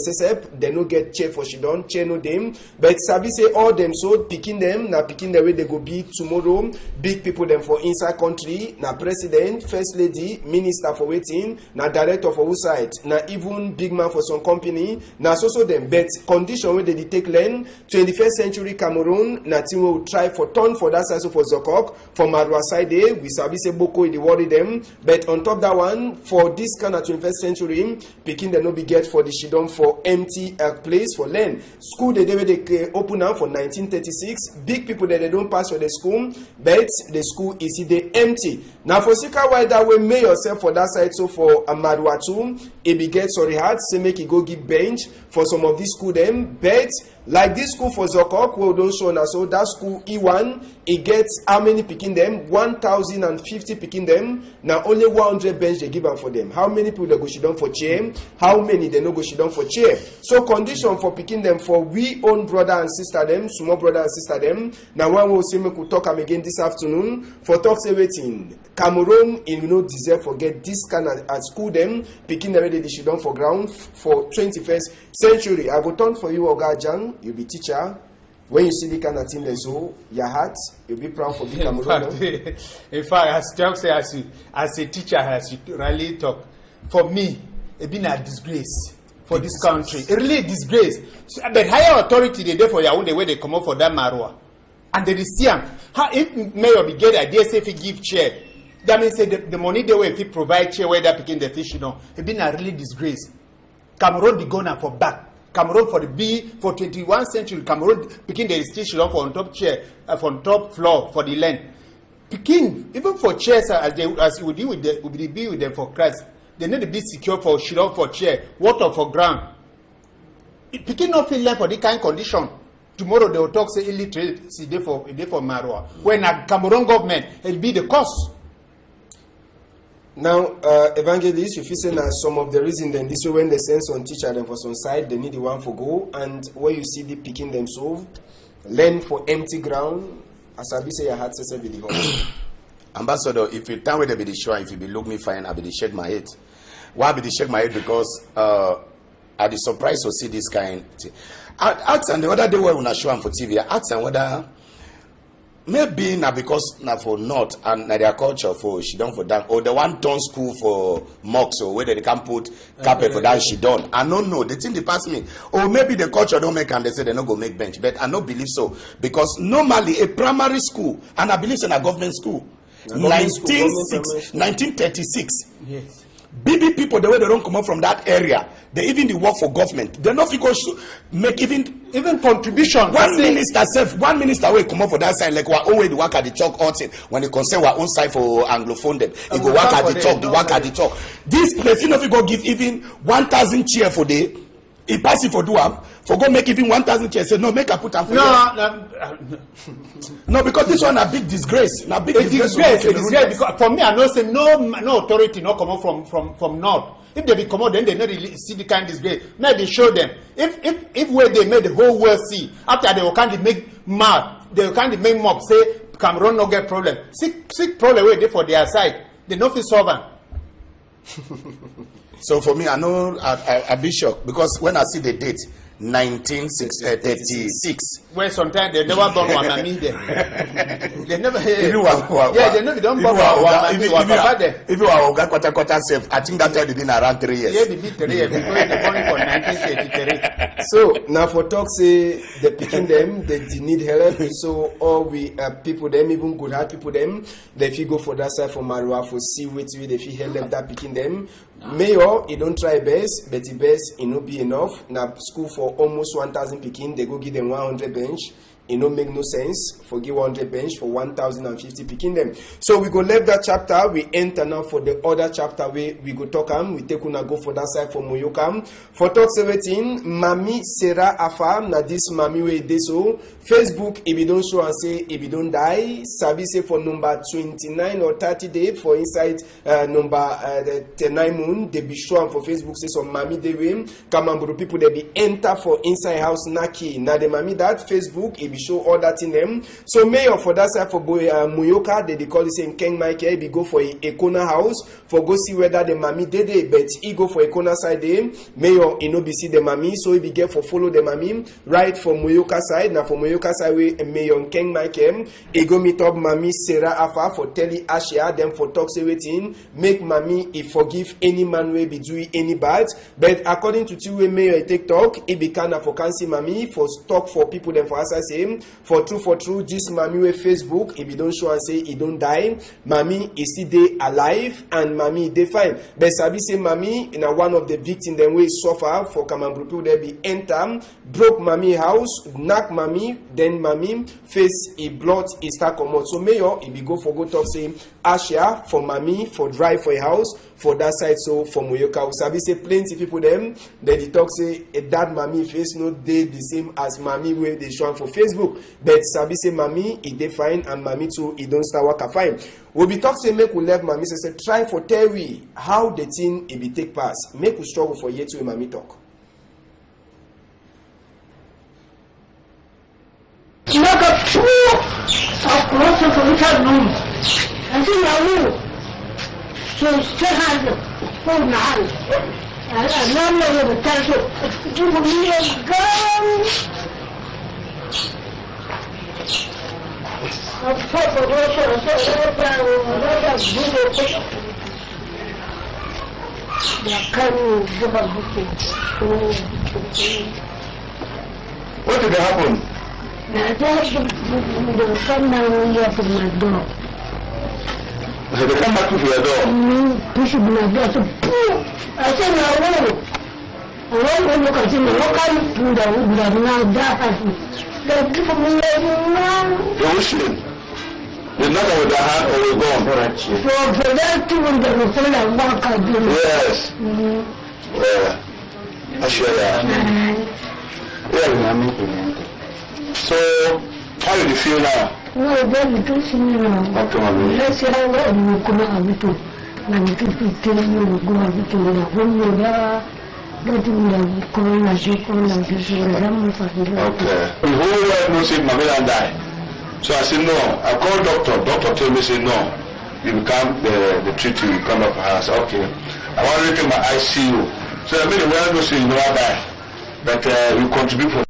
S1: they no get chair for she don't chair no them. But sabi say all them so picking them now picking the way they go be tomorrow. Big people them for inside country, na president, first lady, minister for waiting, na director for side, na even big man for some company, na so them. But condition where they take land, 21st century Cameroon, na team will try for turn for that side so for Zokok, for Marwa side there, we sabi say Boko they worry them. But on top that one, for this kind of 21st century, picking the no be get for the shidon for empty place for land. School they open up for 1936. Big people that they don't pass for the school, but the school is they empty. Now for Sika why that way may yourself for that side so for Amadwatu, it be get sorry hard, say make it go give bench for some of these school them, but Like this school for Zokok, we don't show now. So that school E1, it gets how many picking them? 1,050 picking them. Now only 100 bench they give them for them. How many people they go sit down for chair? How many they no go sit down for chair? So condition for picking them for we own brother and sister them, small brother and sister them. Now one will say we could talk again this afternoon for talk say waiting. Cameroon, you know, deserve forget this kind of school them picking them ready they sit down for ground for 21st century. I go turn for you, Oga Jang. You'll be teacher. When you see the kind of thing they so your heart, you'll be proud for big Cameroon.
S3: In fact, as Jack say, as a teacher, as you really talk, for me, it's been a disgrace for this country. It really a disgrace. So, but higher authority they there for Yaoundé where they come up for that Marwa. And they see them. How if mayor be get idea say if he give chair, that means say the money they will if he provide chair where they picking the fish, you know, it's been a really disgrace. Cameroon be going for back. Cameroon for the B for 21st century. Cameroon picking the station for on top chair, on top floor for the land. Picking even for chairs as we deal with the be with them for Christ. They need to be secure for shilong for chair, water for ground. Picking not feel land for the kind condition. Tomorrow they will talk say illiteracy day for Marwa. When a Cameroon government it'll be the cost.
S1: Now, evangelists, if you say now some of the reason then this way when they send some teacher them for some side, they need the one for go, and where you see the picking them solve, learn for empty ground, as I be say your heart says every day.
S2: Ambassador, if you tell me they be the sure, if you be look me fine, I be the shake my head. Why be the shake my head? Because I be surprised to see this kind thing. I asked and the other day when I show them for TV, I asked them whether maybe now because now for North and now their culture for she done for that or the one turn school for mocks or whether they can put carpet for that she done. I don't know. The thing they pass me. Or maybe the culture don't make and they say they not go make bench. But I don't believe so. Because normally a primary school and I believe in a government school. 1936.
S3: Yes.
S2: BB people, the way they don't come up from that area, they even they work for government. They not because make even contribution. One minister will come up for that side, like our own way to work at the talk on when they concern our own side for Anglophone them. They go work at the talk, they work at the talk. This place, you know, if you go give even 1,000 chair for day, he pass it for do for go make even 1,000 chairs. Say no, make a put them for no, because this one a big disgrace. A big disgrace
S3: because for me I know say no authority not come out from North. If they be come out, then they not really see the kind of disgrace. Maybe show them. If where they made the whole world see after they will kind of make mad, they will kind of make mob say Cameroon no get problem. Sick problem where they for their side. They no fit solve them.
S2: So for me, I know I be shocked because when I see the date, 1936.
S3: Where sometimes they never born one mommy there. They never
S2: they
S3: never don't born one mommy.
S2: If you are quarter safe, I think that time been around 3 years.
S3: Yeah, they be 3 years because they born for 1933.
S1: So now for talk say they picking them, they need help. So all we people them, even good heart people them, they feel go for that side for Marwa for see which way they feel help that picking them. Mayor, he don't try best, but the best it no be enough. Now school for almost 1,000 picking, they go give them 100 bench. It no make no sense for give 100 bench for 1,050 picking them. So we go left that chapter. We enter now for the other chapter where we go talk we take una go for that side for Moyokam. For talk 17, Mami Sarah Afam. Now this Mami way they so Facebook if you don't show and say if you don't die. Sabi say for number 29 or 30 day for inside number the 9 moon they be shown for Facebook say some Mami they win. Kamamburu people they be enter for inside house Naki. Now the Mami that Facebook if show all that in them. So mayor for that side for Muyoka, they call it saying King Mike he go for a corner house for go see whether the Mami did it, but he go for a corner side there. Mayor he no be see the Mami, so he be get for follow the Mami right for Muyoka side. Now for Muyoka side way Mayor King Mike he go meet up Mami Sarah Afa for telling Ashia them for talk say waiting make Mami he forgive any man way be doing any bad. But according to two way Mayor he take talk he be kind of for cancel Mami for talk for people them for answer say say for true this Mami wey Facebook if he don't show and say he don't die, Mami is still dey alive and Mami dey fine. But sabi say Mami na one of the victims dem wey suffer for Kamangrupu there be enter, broke Mami house, knack Mami, then Mami face e blood e start comot. So mayor e be go talk say Asha for Mami for drive for a house for that side so for Moyoka. We sabi say plenty people dem they talk say that Mami face no dey the same as Mami wey dey show for Facebook, but sabi say Mami e dey fine and Mami too e don start waka fine. We be talk say make we left Mami say try for tell we how the thing e be take pass. Make we struggle for year to Mami talk.
S6: You got two of lots of little rooms. I think I will. So still has a full now. And now I will tell you, give me a gun. I'm so for
S2: What did happen?
S6: I come down here to my door.
S2: So they come back to your door?
S6: Pushing my door to pooh! I said, no. I won't look at him. What kind of food I would have now that? They give me a man.
S2: You're whistling. There's nothing with the hand or we're gone.
S6: So for that too, they will feel like what I do.
S2: Yes. Yeah. I share that. Yeah. So, how do you feel now?
S6: No, they don't see me now.
S2: Okay,
S6: let's say I will come out of it. And if you tell me you go out of it, when you are getting the corn as you call and this is
S2: okay. The whole world knows it, Mami and die. So I said, no. I called doctor. Doctor told me, say, no. You become the treaty, you come up for us. Okay. I want to look at my ICU. So I made the world knows you know I die. But you contribute for.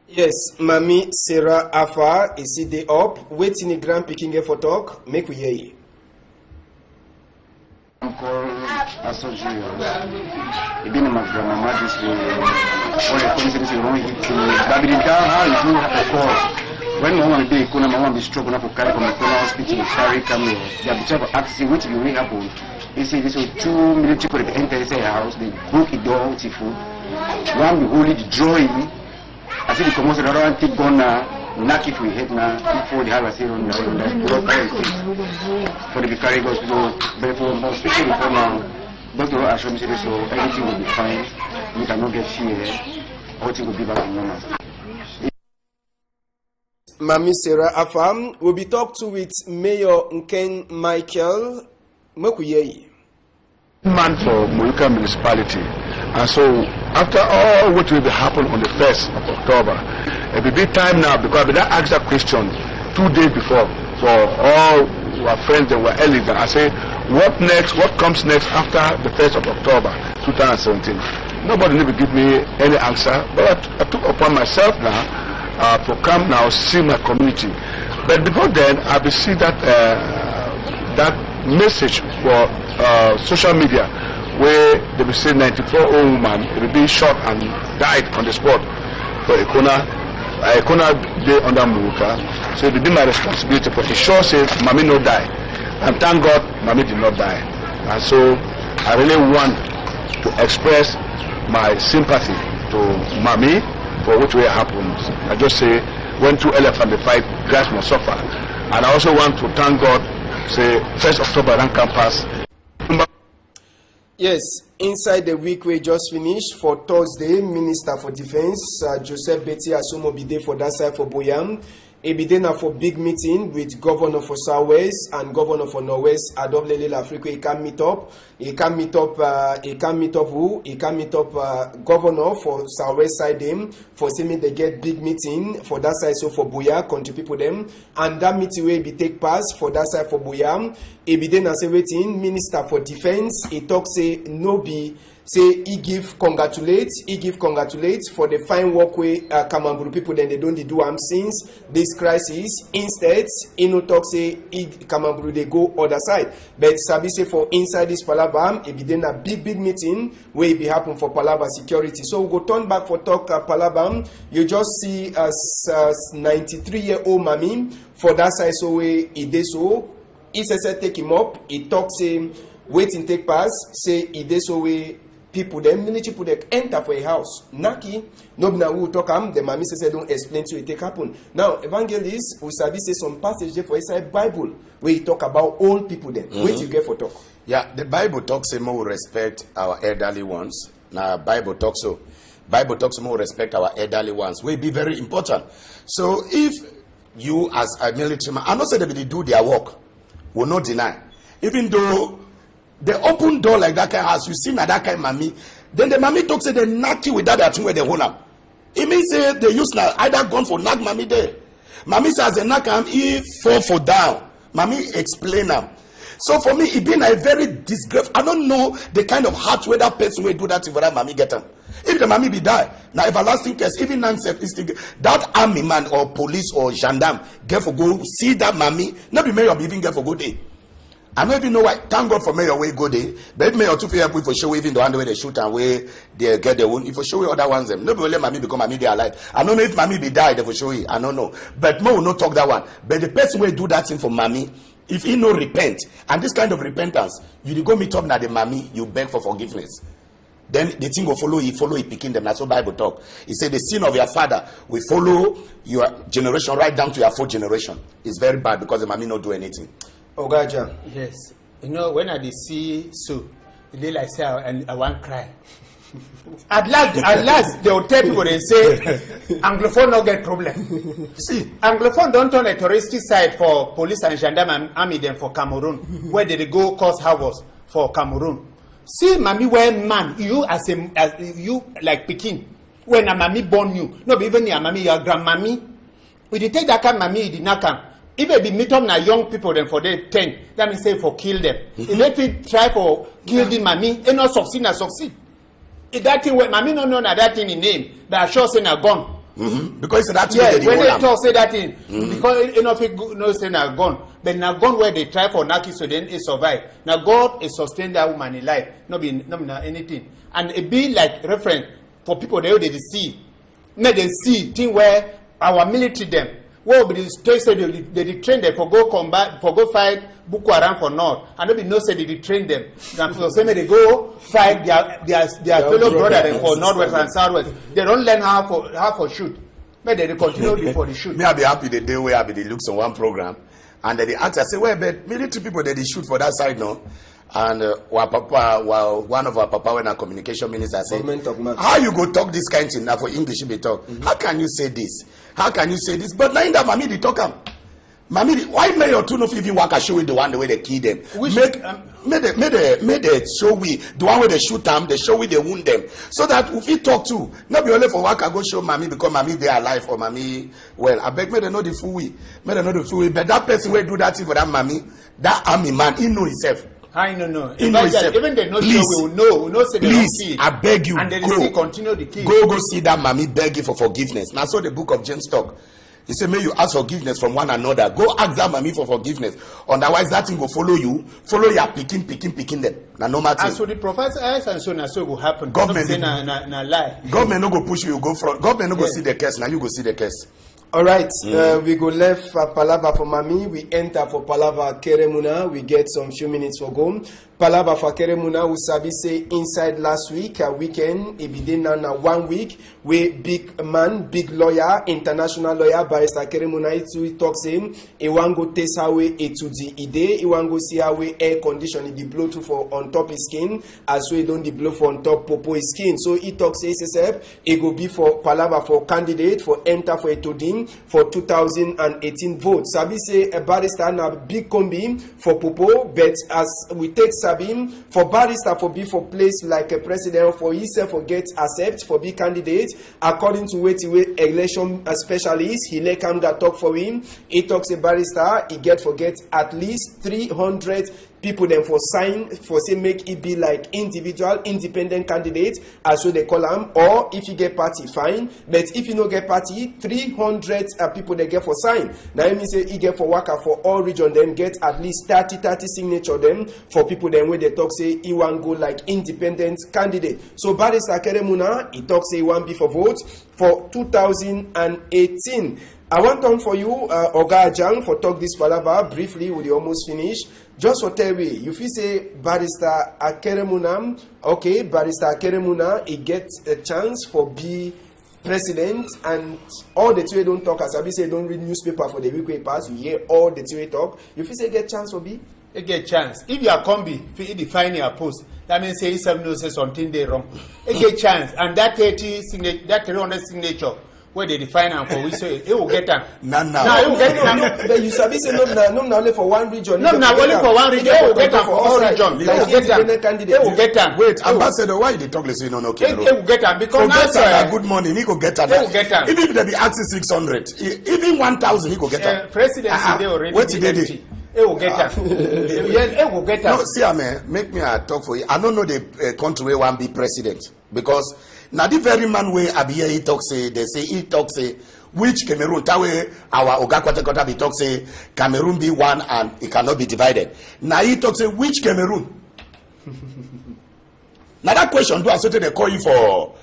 S1: Yes, Mami Sarah Afa is it day up, waiting the grand picking for talk, make we hear you.
S7: Uncle Asoji, even my grandma this way, or a coincidence wrong, but in town, how you do have a call. When Mama be Kuna, Mama be struggling up for carry from the Kuna hospital, carry come here. They have been accessing which will happen. They say this was 2 military people enter the house, they broke the door with food. One will only drawing. I see the commotion around take gun knock it with head now before the house here on the for the Vicary Hospital, therefore most especially for now. Doctor assure me so everything will be fine. You cannot get here. Everything will be back to normal.
S1: Mami Sarah Afam will be talked to with Mayor Nken Michael Mokuyeyi.
S8: Man for Moyoka municipality, and so after all what will happen on the 1st of October, it will be time now because I asked that question 2 days before for all our friends that were early. I say, what next? What comes next after the 1st of October 2017? Nobody never give me any answer, but I took upon myself now to come now see my community. But before then, I will see that that message for social media where they will say 94-year-old woman will be shot and died on the spot for Ekona day under Muruka. So it will be my responsibility, but it sure says Mami no die. And thank God Mami did not die. And so I really want to express my sympathy to Mami for what will happen. I just say when 2 elephants fight, grass must suffer. And I also want to thank God, say 1st October rank campus.
S1: Yes, inside the week we just finished for Thursday, Minister for Defense Joseph Betty Asumo be there for that side for Boyam. He be there now for big meeting with Governor for Southwest and Governor for Northwest. Adoblele Africa. He can meet up. He can meet up Governor for Southwest side them for saying they get big meeting for that side. So for Boya, country people them, and that meeting will be take pass for that side for Boya. He be there now say waiting Minister for Defense. He talk say no be say he give congratulate for the fine work way Kamamburu people then they don't do am since this crisis. Instead, he no talk say Kamamburu they go other side. But Sabi say for inside this Palaba, it be then a big meeting where it be happen for Palaba security. So we go turn back for talk Palaba. You just see as 93-year-old Mami for that side so way he did so. He says take him up. He talk say waiting take pass. Say he did so way. People, them military people, they enter for a house. Naki, nobody will talk. The Mami says, don't explain to it. Take happen. Now, evangelists, we say some passage there for inside Bible where you talk about old people. Then, wait you get for talk.
S2: Yeah, the Bible talks more respect our elderly ones. Now, Bible talks more respect our elderly ones. Will be very important. So, if you as a military man, I not say they will do their work, will not deny, even though. They open door like that kind of house. You see now that kind of Mami. Then the Mami talk say they knock you with that thing where they hold them. It means say they use now either gun for knock Mami there. Mami says they knock him, he fall for down. Mami explain them. So for me, it been a very disgrace. I don't know the kind of heart where that person will do that for that Mami get them. If the Mami be die, now everlasting case, even that army man or police or gendarme get for go see that Mami, not be mayor even get for go there. I don't even know why. Thank God for mayor way go there. But mayor too fair for show even the one way they shoot and way they get their own. If for show other ones them, nobody let Mami become Mami they alive. I don't know if Mami be died they for show it. I don't know. But more will not talk that one. But the person will do that thing for Mami, if he no repent and this kind of repentance, you go meet up now the Mami, you beg for forgiveness. Then the thing will follow it picking them. That's what Bible talk. He said the sin of your father will follow your generation right down to your fourth generation. It's very bad because the Mami not do anything.
S1: Ogaja.
S3: Yes. You know, when I see so, they like say I want cry. At last, they will tell people and say, Anglophone no get problem. See, Anglophone don't turn a touristic site for police and gendarme and army them for Cameroon, where they go cause havoc for Cameroon. See, Mami, where man, you as you like Pekin, when a Mami born you, no, even your Mami, your grandmammy, we did take that kind of Mami, it did not come. If they be meet up na young people then for them 10, that means say for kill them. If they try for kill the Mami, it not succeed. If that thing when Mami no know na that thing in name, that sure say na gone.
S2: Because that thing
S3: when they talk say that thing, because enough no say na gone, but na gone where they try for Naki so then it survive. Now God is sustain that woman in life, no be anything, and it be like reference for people they see, make them see thing where our military them. Well, but they say they train them for go combat, for go fight Boko Haram for North. And nobody knows say they train them. And for some they go fight their fellow brother for Northwest and Southwest. They don't learn how for shoot. But they continue before they shoot.
S2: Me I be happy the day where I be the looks on one program, and then the actor say, well, but military people they shoot for that side now. And one of our papa when our communication minister say, how you go talk this kind of thing now for English be talk? How can you say this? How can you say this? But now in that Mami they talk Mami, why may your two no even work show with the one the way they kill them? May they show we the one where they shoot them, they show we they wound them. So that if we talk to, not be only for work I go show Mami because Mami they are alive or Mami well. I beg may they know the full way. May they know the full way. But that person will do that thing for that Mami, that army man, he know himself.
S3: I know.
S2: He know himself.
S3: Even they know please, we will know say they don't see it.
S2: I beg you,
S3: and they
S2: go.
S3: Still continue the kill.
S2: Go see that Mami beg you for forgiveness. Now so the book of James talk. He said, may you ask forgiveness from one another. Go ask that Mami for forgiveness. Otherwise, that thing will follow you. Follow your picking them. Now, no matter.
S3: And so the prophets and so it will happen.
S2: Government
S3: na lie.
S2: Government no go push you go front. Government no go see the case. Now you go see the case.
S1: All right, we go left for Palava for Mami. We enter for Palava Keremuna. We get some few minutes for go. Palava for Keremuna, we sabi say inside last week, a weekend, it be na 1 week, we big man, big lawyer, international lawyer, Barrister Keremuna, he talks him, he want go test how we to the ide, he want go see how we air condition, he blow to for on top his skin, as we don't blow for on top popo his skin. So he talks SSF, he go be for Palava for candidate, for enter for Etodin, for 2018 vote. Sabi say a barrister na big combi for popo, but as we take Sabi sabi for barrister for be for place like a president for himself for get accept for be candidate according to wetin election specialist he let Kamga talk for him. He talks a barrister he get at least 300 people then for sign for say make it be like individual independent candidate as so they call them, or if you get party fine, but if you no get party 300 people they get for sign. Now it means say he get for worker for all region them get at least 30 signature them for people then where they talk say he want go like independent candidate. So Barrister Keremuna he talk say he want be for vote for 2018. I want to for you, Oga Ajang, for talk this palaver briefly. We almost finish. Just for tell me, you feel say Barrister Akeremuna, okay, Barrister Akeremuna, he gets a chance for be president, and all the two don't talk. As I say, don't read newspaper for the week we pass. You hear all the two talk. You feel say get chance for be?
S3: You get chance. If you are combi, if you define your post, that means say something knows something they wrong. You get chance, and that 30 signature, that 300 signature. Where they define and for we say it will get them.
S2: No,
S3: it will get them.
S1: But you sabi say no only for one region.
S3: No, only for one region. It will get them for all region. It will get them. It will get them.
S2: Wait, Ambassador, why they talk listen on okay?
S3: It will get them because
S2: that's good money. He go get them.
S3: It will get them.
S2: Even if they be asking 600, even 1,000, he go get them.
S3: Presidency they already.
S2: What did they do?
S3: It will get them. It will get them.
S2: No, see, make me talk for you. I don't know the country where one be president because. Now the very man where Abiye he talk say which Cameroon that way our Oga Kwata be talk say Cameroon be one and it cannot be divided. Now he talk say which Cameroon? Now that question do I say they call you for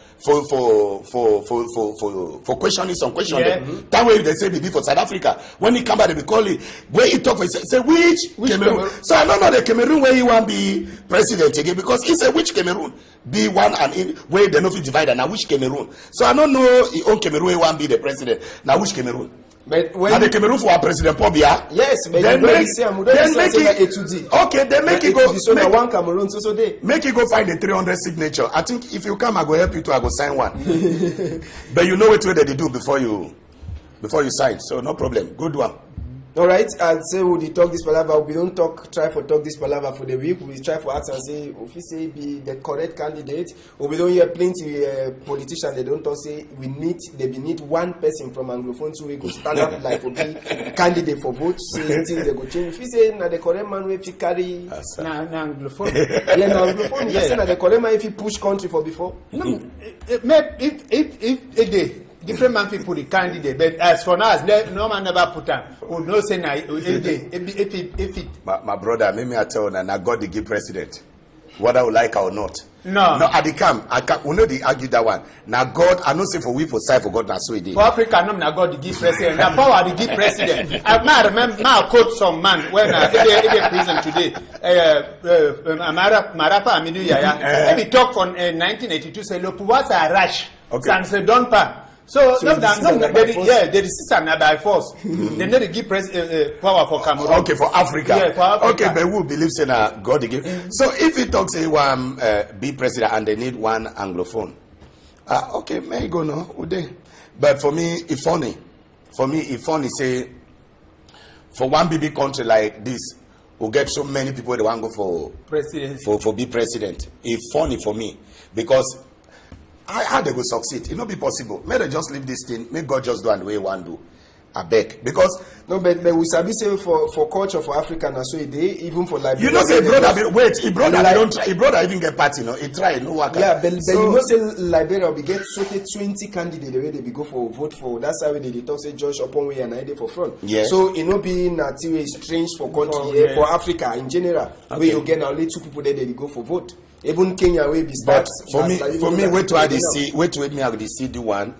S2: questioning some question.
S3: Yeah.
S2: That way they say maybe for South Africa. When he come back they be call it where he talk for say which Cameroon? So I don't know the Cameroon where he want be president again because he said which Cameroon be one and in where they not divided now which Cameroon. So I don't know he own Cameroon where he want be the president. Now which Cameroon?
S1: But when
S2: the Cameroon for our president Pobia.
S1: Yes, but then make it
S2: okay, then make it go.
S1: So one Cameroon so they
S2: make it go find the 300 signature. I think if you come, I go help you to. I go sign one. But you know what way they do before you sign. So no problem. Good one.
S1: All right. I'd say we talk this palaver. We don't try for talk this palaver for the week. We try for ask and say if we say be the correct candidate. Or we don't hear plenty politicians. They don't talk say we need one person from Anglophone so we go stand up like for be candidate for vote. Say things they go change. If we say na the correct man we fi carry
S3: na Anglophone.
S1: Yeah, na Anglophone. Yes, na the correct man if he push country for before.
S3: No, if different man people the candidate, but as for now, no man never put on. Would no say na if it.
S2: My brother, maybe I tell you now God the give president, whether I like or not.
S3: No,
S2: I can't. We know they argue that one. Now God, I know say for we for side for God now so it is.
S3: For Africa, no, now God the give president. Now power the give president. I remember. Now I quote some man when in prison today. Marafa Aminu Yaya. He talk on 1982 say le pouvoir s'arrache. Ça ne se donne pas. So they resist and by force. They need to give power for Cameroon.
S2: Okay, for Africa.
S3: Yeah, for Africa.
S2: Okay, but who believes in God again? So if he talks say one be president and they need one Anglophone, okay, may go no, but for me, it's funny. For me, it's funny say for one big country like this, who get so many people that want to go for
S3: president
S2: for be president. It's funny for me because. How they go succeed? It not be possible. May they just leave this thing. May God just do and the way one do. I beg because
S1: no, but we sabi say for culture for Africa and so they even for Liberia.
S2: You know say brother wait, he brother don't try. He brother even get party, no. He try no work.
S1: Yeah, but you know say Liberia we get 20 candidates the way they be go for vote for. That's how they talk say George Oponwe and I dey for front.
S2: Yes.
S1: So it no be nothing strange for country for Africa in general. Okay. Where you get only 2 people there they go for vote. Even Kenya will be start.
S2: For me, wait to me have the see the one.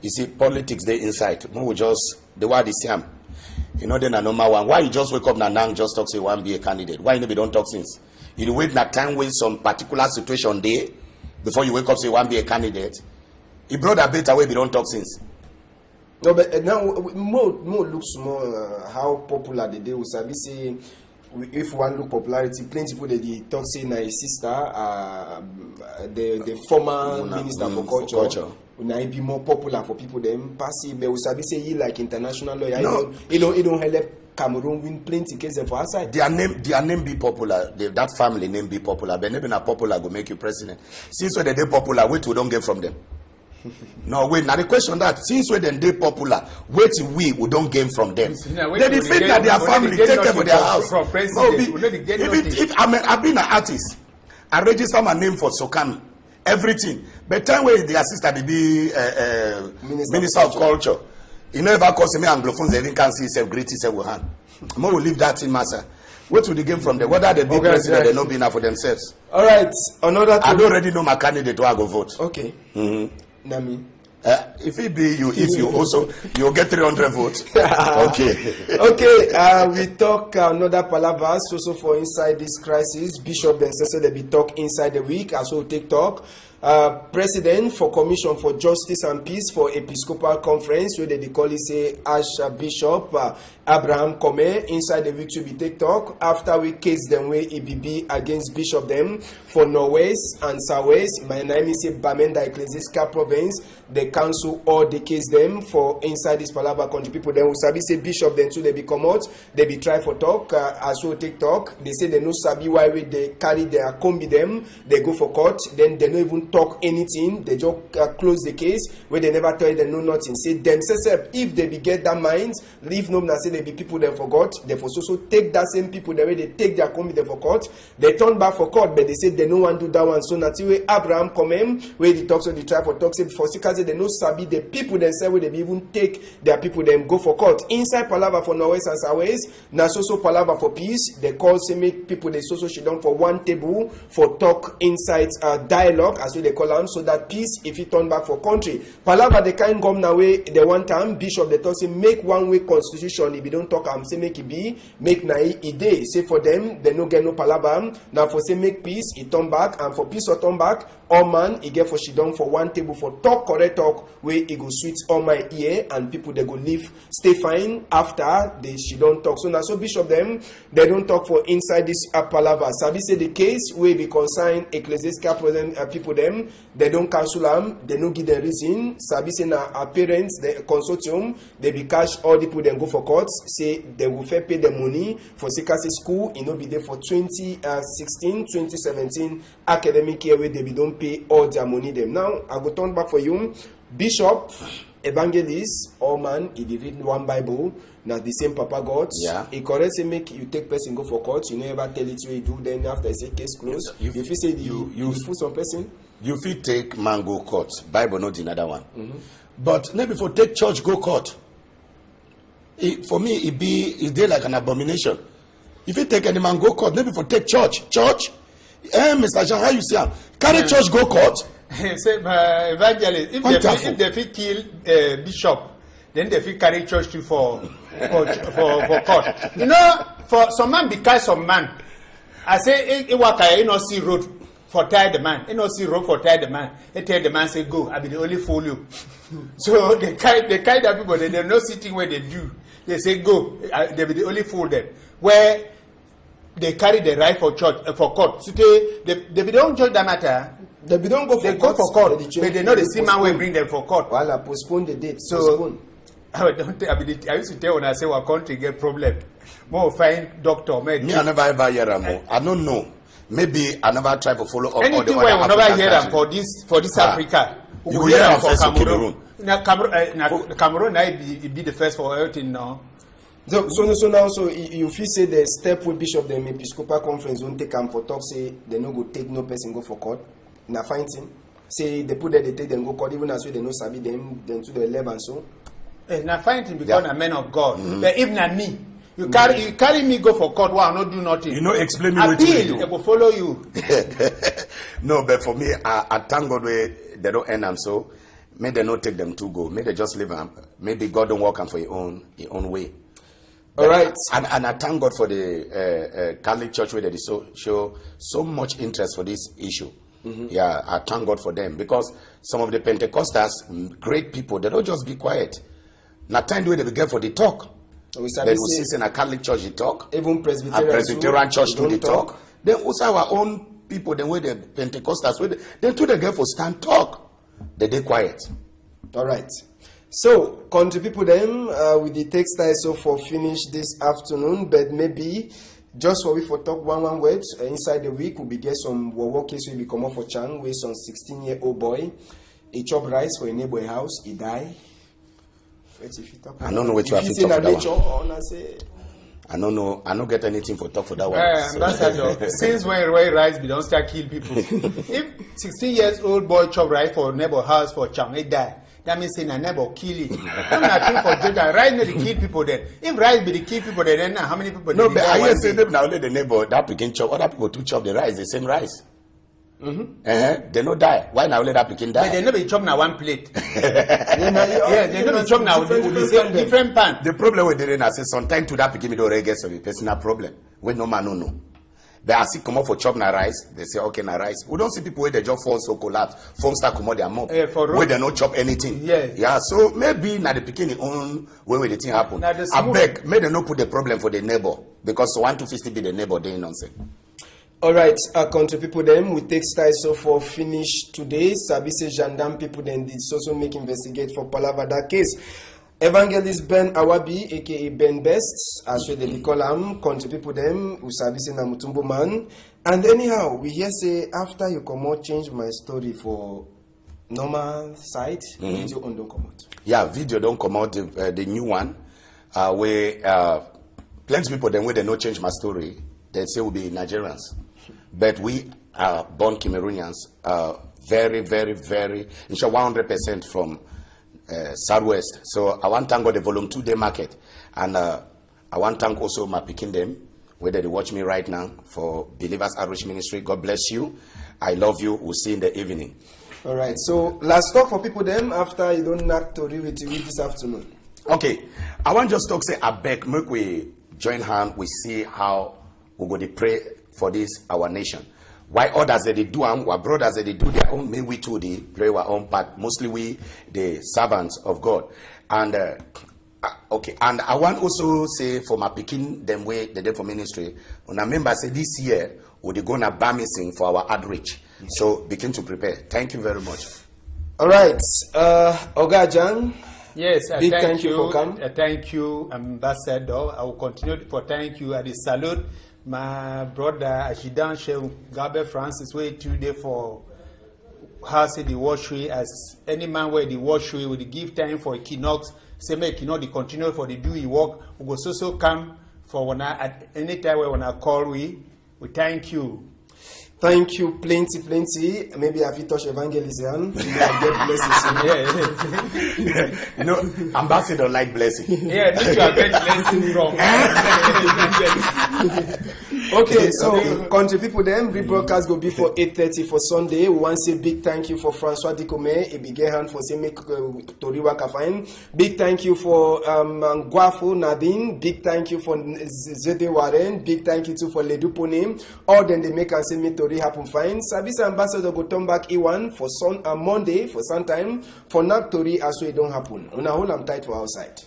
S2: You see politics there inside. We just the word is Siam. You know then a normal one. Why you just wake up now just talk say one be a candidate? Why you never don't talk since? You wait that time when some particular situation there before you wake up say one be a candidate. You brought a better way we don't talk since.
S1: No, but now more looks more how popular the day will sabi say. If one look popularity, plenty people they talk say na his sister, the former minister for culture. Now be more popular for people them passive. But we sabi say he like international lawyer.
S2: No.
S1: He don't help Cameroon win plenty cases for outside.
S2: Their name be popular. That family name be popular. But maybe not popular go make you president. Since when they popular, wait we don't get from them. No, wait. Now the question that since when they popular, wait we don't gain from them. They defeat that their family take care of their house. No, if I've been an artist, I register my name for Sokami, everything. But time where the assistant be Minister of Culture. You know, if I call me Anglophones, they even can't see himself, greet himself with hand. More will leave that in master. What will they gain from them? Whether they be president, they not be enough for themselves.
S1: All right, another.
S2: I don't already know my candidate where I go vote.
S1: Okay. Nami.
S2: If it be you, if you also, you'll get 300 votes. Okay.
S1: Okay, we talk another palavas also for inside this crisis. Bishop then says they be talk inside the week, as well take talk. President for Commission for Justice and Peace for Episcopal Conference, where they call it say Archbishop Abraham Kome inside the week to be take talk after we case them way EBB against Bishop them for Northwest and Southwest. My name is Bamenda Ecclesiastical Province. They cancel all the case them for inside this Palava country people. Then we sabi say Bishop then too they be come out, they be try for talk as well take talk. They say they no sabi why they carry their combi them, they go for court, then they no even talk anything, they just close the case where they never tell them no nothing. Say themselves if they be get that mind, leave no say they be people they forgot, they for so take that same people the way they take their combi they for court, they turn back for court, but they say they no want to do that one. So now way Abraham come where the talk so they try for talk say for because they no sabi the people themselves where they be even take their people them go for court. Inside Palava for Norwest and Southwest, na so Palava for peace, they call say make people they so sit down for one table for talk inside dialogue as well they call them, so that peace if it turn back for country. Palava they can't come now way the one time Bishop they talk say make one way constitution if you don't talk say make it be make na it day. Say for them they no get no Palava. Now for say make peace it turn back and for peace or turn back all man he get for sit down for one table for talk correct talk where it go sweet all my ear and people they go live stay fine after they she don't talk. So now so Bishop them they don't talk for inside this Palava. Sabi say the case where be consign ecclesiastical present people them they don't cancel them, they don't give the reason. Sabi say na parents the consortium they be cash all the people then go for court say they will fair pay the money for Sikasi school it no be there for 2016-2017 academic year where they be don't pay all their money them. Now I go turn back for you. Bishop, evangelist, all man, he did read one Bible, now the same Papa God.
S2: Yeah.
S1: He correct say make you take person go for court, you never tell it what you do, then after I say case closed. If you say you fool some person.
S2: You fit take man go court. Bible not another one. But maybe for take church go court. For me, it dey like an abomination. If you take any man go court, maybe for take church. Church? Mr. Jean, how you see him? Carry church go court?
S3: Say, evangelist, if they fit kill bishop, then they fit carry church to for court. You know, for some man because some man, I say, you know, see road for tie the man. You know, see road for tie the man. They tell the man say go. I be the only fool you. So they kind of people. They no sitting where they do. They say go. They be the only fool then. Where they carry the right for church for court. So they don't judge that matter.
S1: They don't go for
S3: they
S1: court.
S3: Go for court. But they know the same man will bring them for court.
S1: Well, I postpone the date.
S3: So
S1: postpone.
S3: I used to tell when I say our country get problem. More find doctor.
S2: Me I never ever hear them. I don't know. Maybe I never try to follow up.
S3: Anything where we never hear them for this Africa.
S2: You hear them for Cameroon.
S3: Cameroon be the first for everything now.
S1: So now, you feel say the step with Bishop the Episcopal Conference won't take them for talk, say they no go take no person go for court. Na fighting. Say they put that they take them go court, even as they no sabi them to the 11 so.
S3: Na fighting because I'm a man of God. But if not me, you carry me go for court, why I not do nothing?
S2: You know, explain me what you do.
S3: They will follow you.
S2: No, but for me, I thank God where they don't end them so. May they not take them to go. May they just leave them. Maybe God don't walk them for your own way.
S1: All right.
S2: And I thank God for the Catholic Church where they show so much interest for this issue. Yeah, I thank God for them because some of the Pentecostals, great people, they don't just be quiet. Now, time the way they get for the talk. Then we see in a Catholic church they talk.
S1: Even
S2: Presbyterian church too they talk. Then also our own people, then where the Pentecostals, then too they get for stand talk. They quiet.
S1: All right. So, country people them with the textile so for finish this afternoon, but maybe just for we for talk one word inside the week we get some work case we come up for Chang with some 16-year-old boy. He chop rice for a neighbor house, he die.
S2: I don't know what you have to talk for that one. I don't know. I don't get anything for talk for that one.
S3: Ambassador, since when rice we don't start kill people. If 16-year-old boy chop rice for neighbor house for Chang, he die. That means saying a neighbor kill it. I'm not think for Jordan. Rice may kill people then. If rice be the kill people then how many people?
S2: No, but I hear say them now let the neighbor that begin chop. Other people to chop the rice, the same rice. They no die. Why now let that begin die?
S3: But they no be chop now one plate. Yeah, they no be chop now with different pan.
S2: The problem with the I say sometimes to that begin me don't get some personal problem. When no man no. They are sick come up for chop na rice. They say okay na rice. We don't see people where they just fall so collapse. Phone start come out their mouth. Where they no chop anything. Yeah. So maybe na the beginning on when the thing happen. I beg, may they no put the problem for the neighbor because 150 be the neighbor they nonsense.
S1: All right, country people them we take style so for finish today. Sabise gendarme people then did also make investigate for Palavada case. Evangelist Ben Awabi, aka Ben Best, as we they call him, country people them who Sabise na Mutumbo man. And anyhow, we hear say after you come out change my story for normal site, video don't come out. Yeah,
S2: video don't come out. The new one, where plenty people then where they no change my story, they say will be Nigerians. But we are born Cameroonians, very, very, very, in short, 100% from Southwest. So I want to thank God the volume 2 day market. And I want to thank also my picking them, whether they watch me right now, for Believers Outreach Ministry. God bless you. I love you. We'll see you in the evening.
S1: All right. So last talk for people them after you don't knock to read with you this afternoon.
S2: Okay. I want just talk say, I beg, make we join hand, we see how we go to pray for this our nation. Why others that they do and our brothers that they do their own, may we too they play our own part. Mostly we the servants of God. And okay, and I want also say for my picking them way the day for ministry. When I remember say this year we're gonna bar missing for our outreach. So begin to prepare. Thank you very much.
S1: All right, Oga Jan.
S3: Yes,
S1: big thank you for coming.
S3: Thank you, Ambassador. I will continue for thank you. I salute my brother Ashidan Shehu Gabe Francis way today for house the washery as any man where the washery will give time for equinox. Say make the continue for the do work. We go so come for when at any time when I call we thank you.
S1: Thank you, plenty. Maybe I touch evangelism. Get blessings.
S2: You know, ambassador like blessing.
S3: Yeah, this you are get blessing from.
S1: Okay, so country people them rebroadcast go be for 8:30 for Sunday. We want to say big thank you for Francois Dikome. A big hand for say make Toriwa Kafine. Big thank you for Guafo Nadine. Big thank you for Zede Warren. Big thank you too for Ledupone. All then they make and say me Tori happen fine. Service ambassador go turn back E1 for Monday for some time. For now Tori as well don't happen. Una hold am tight for outside.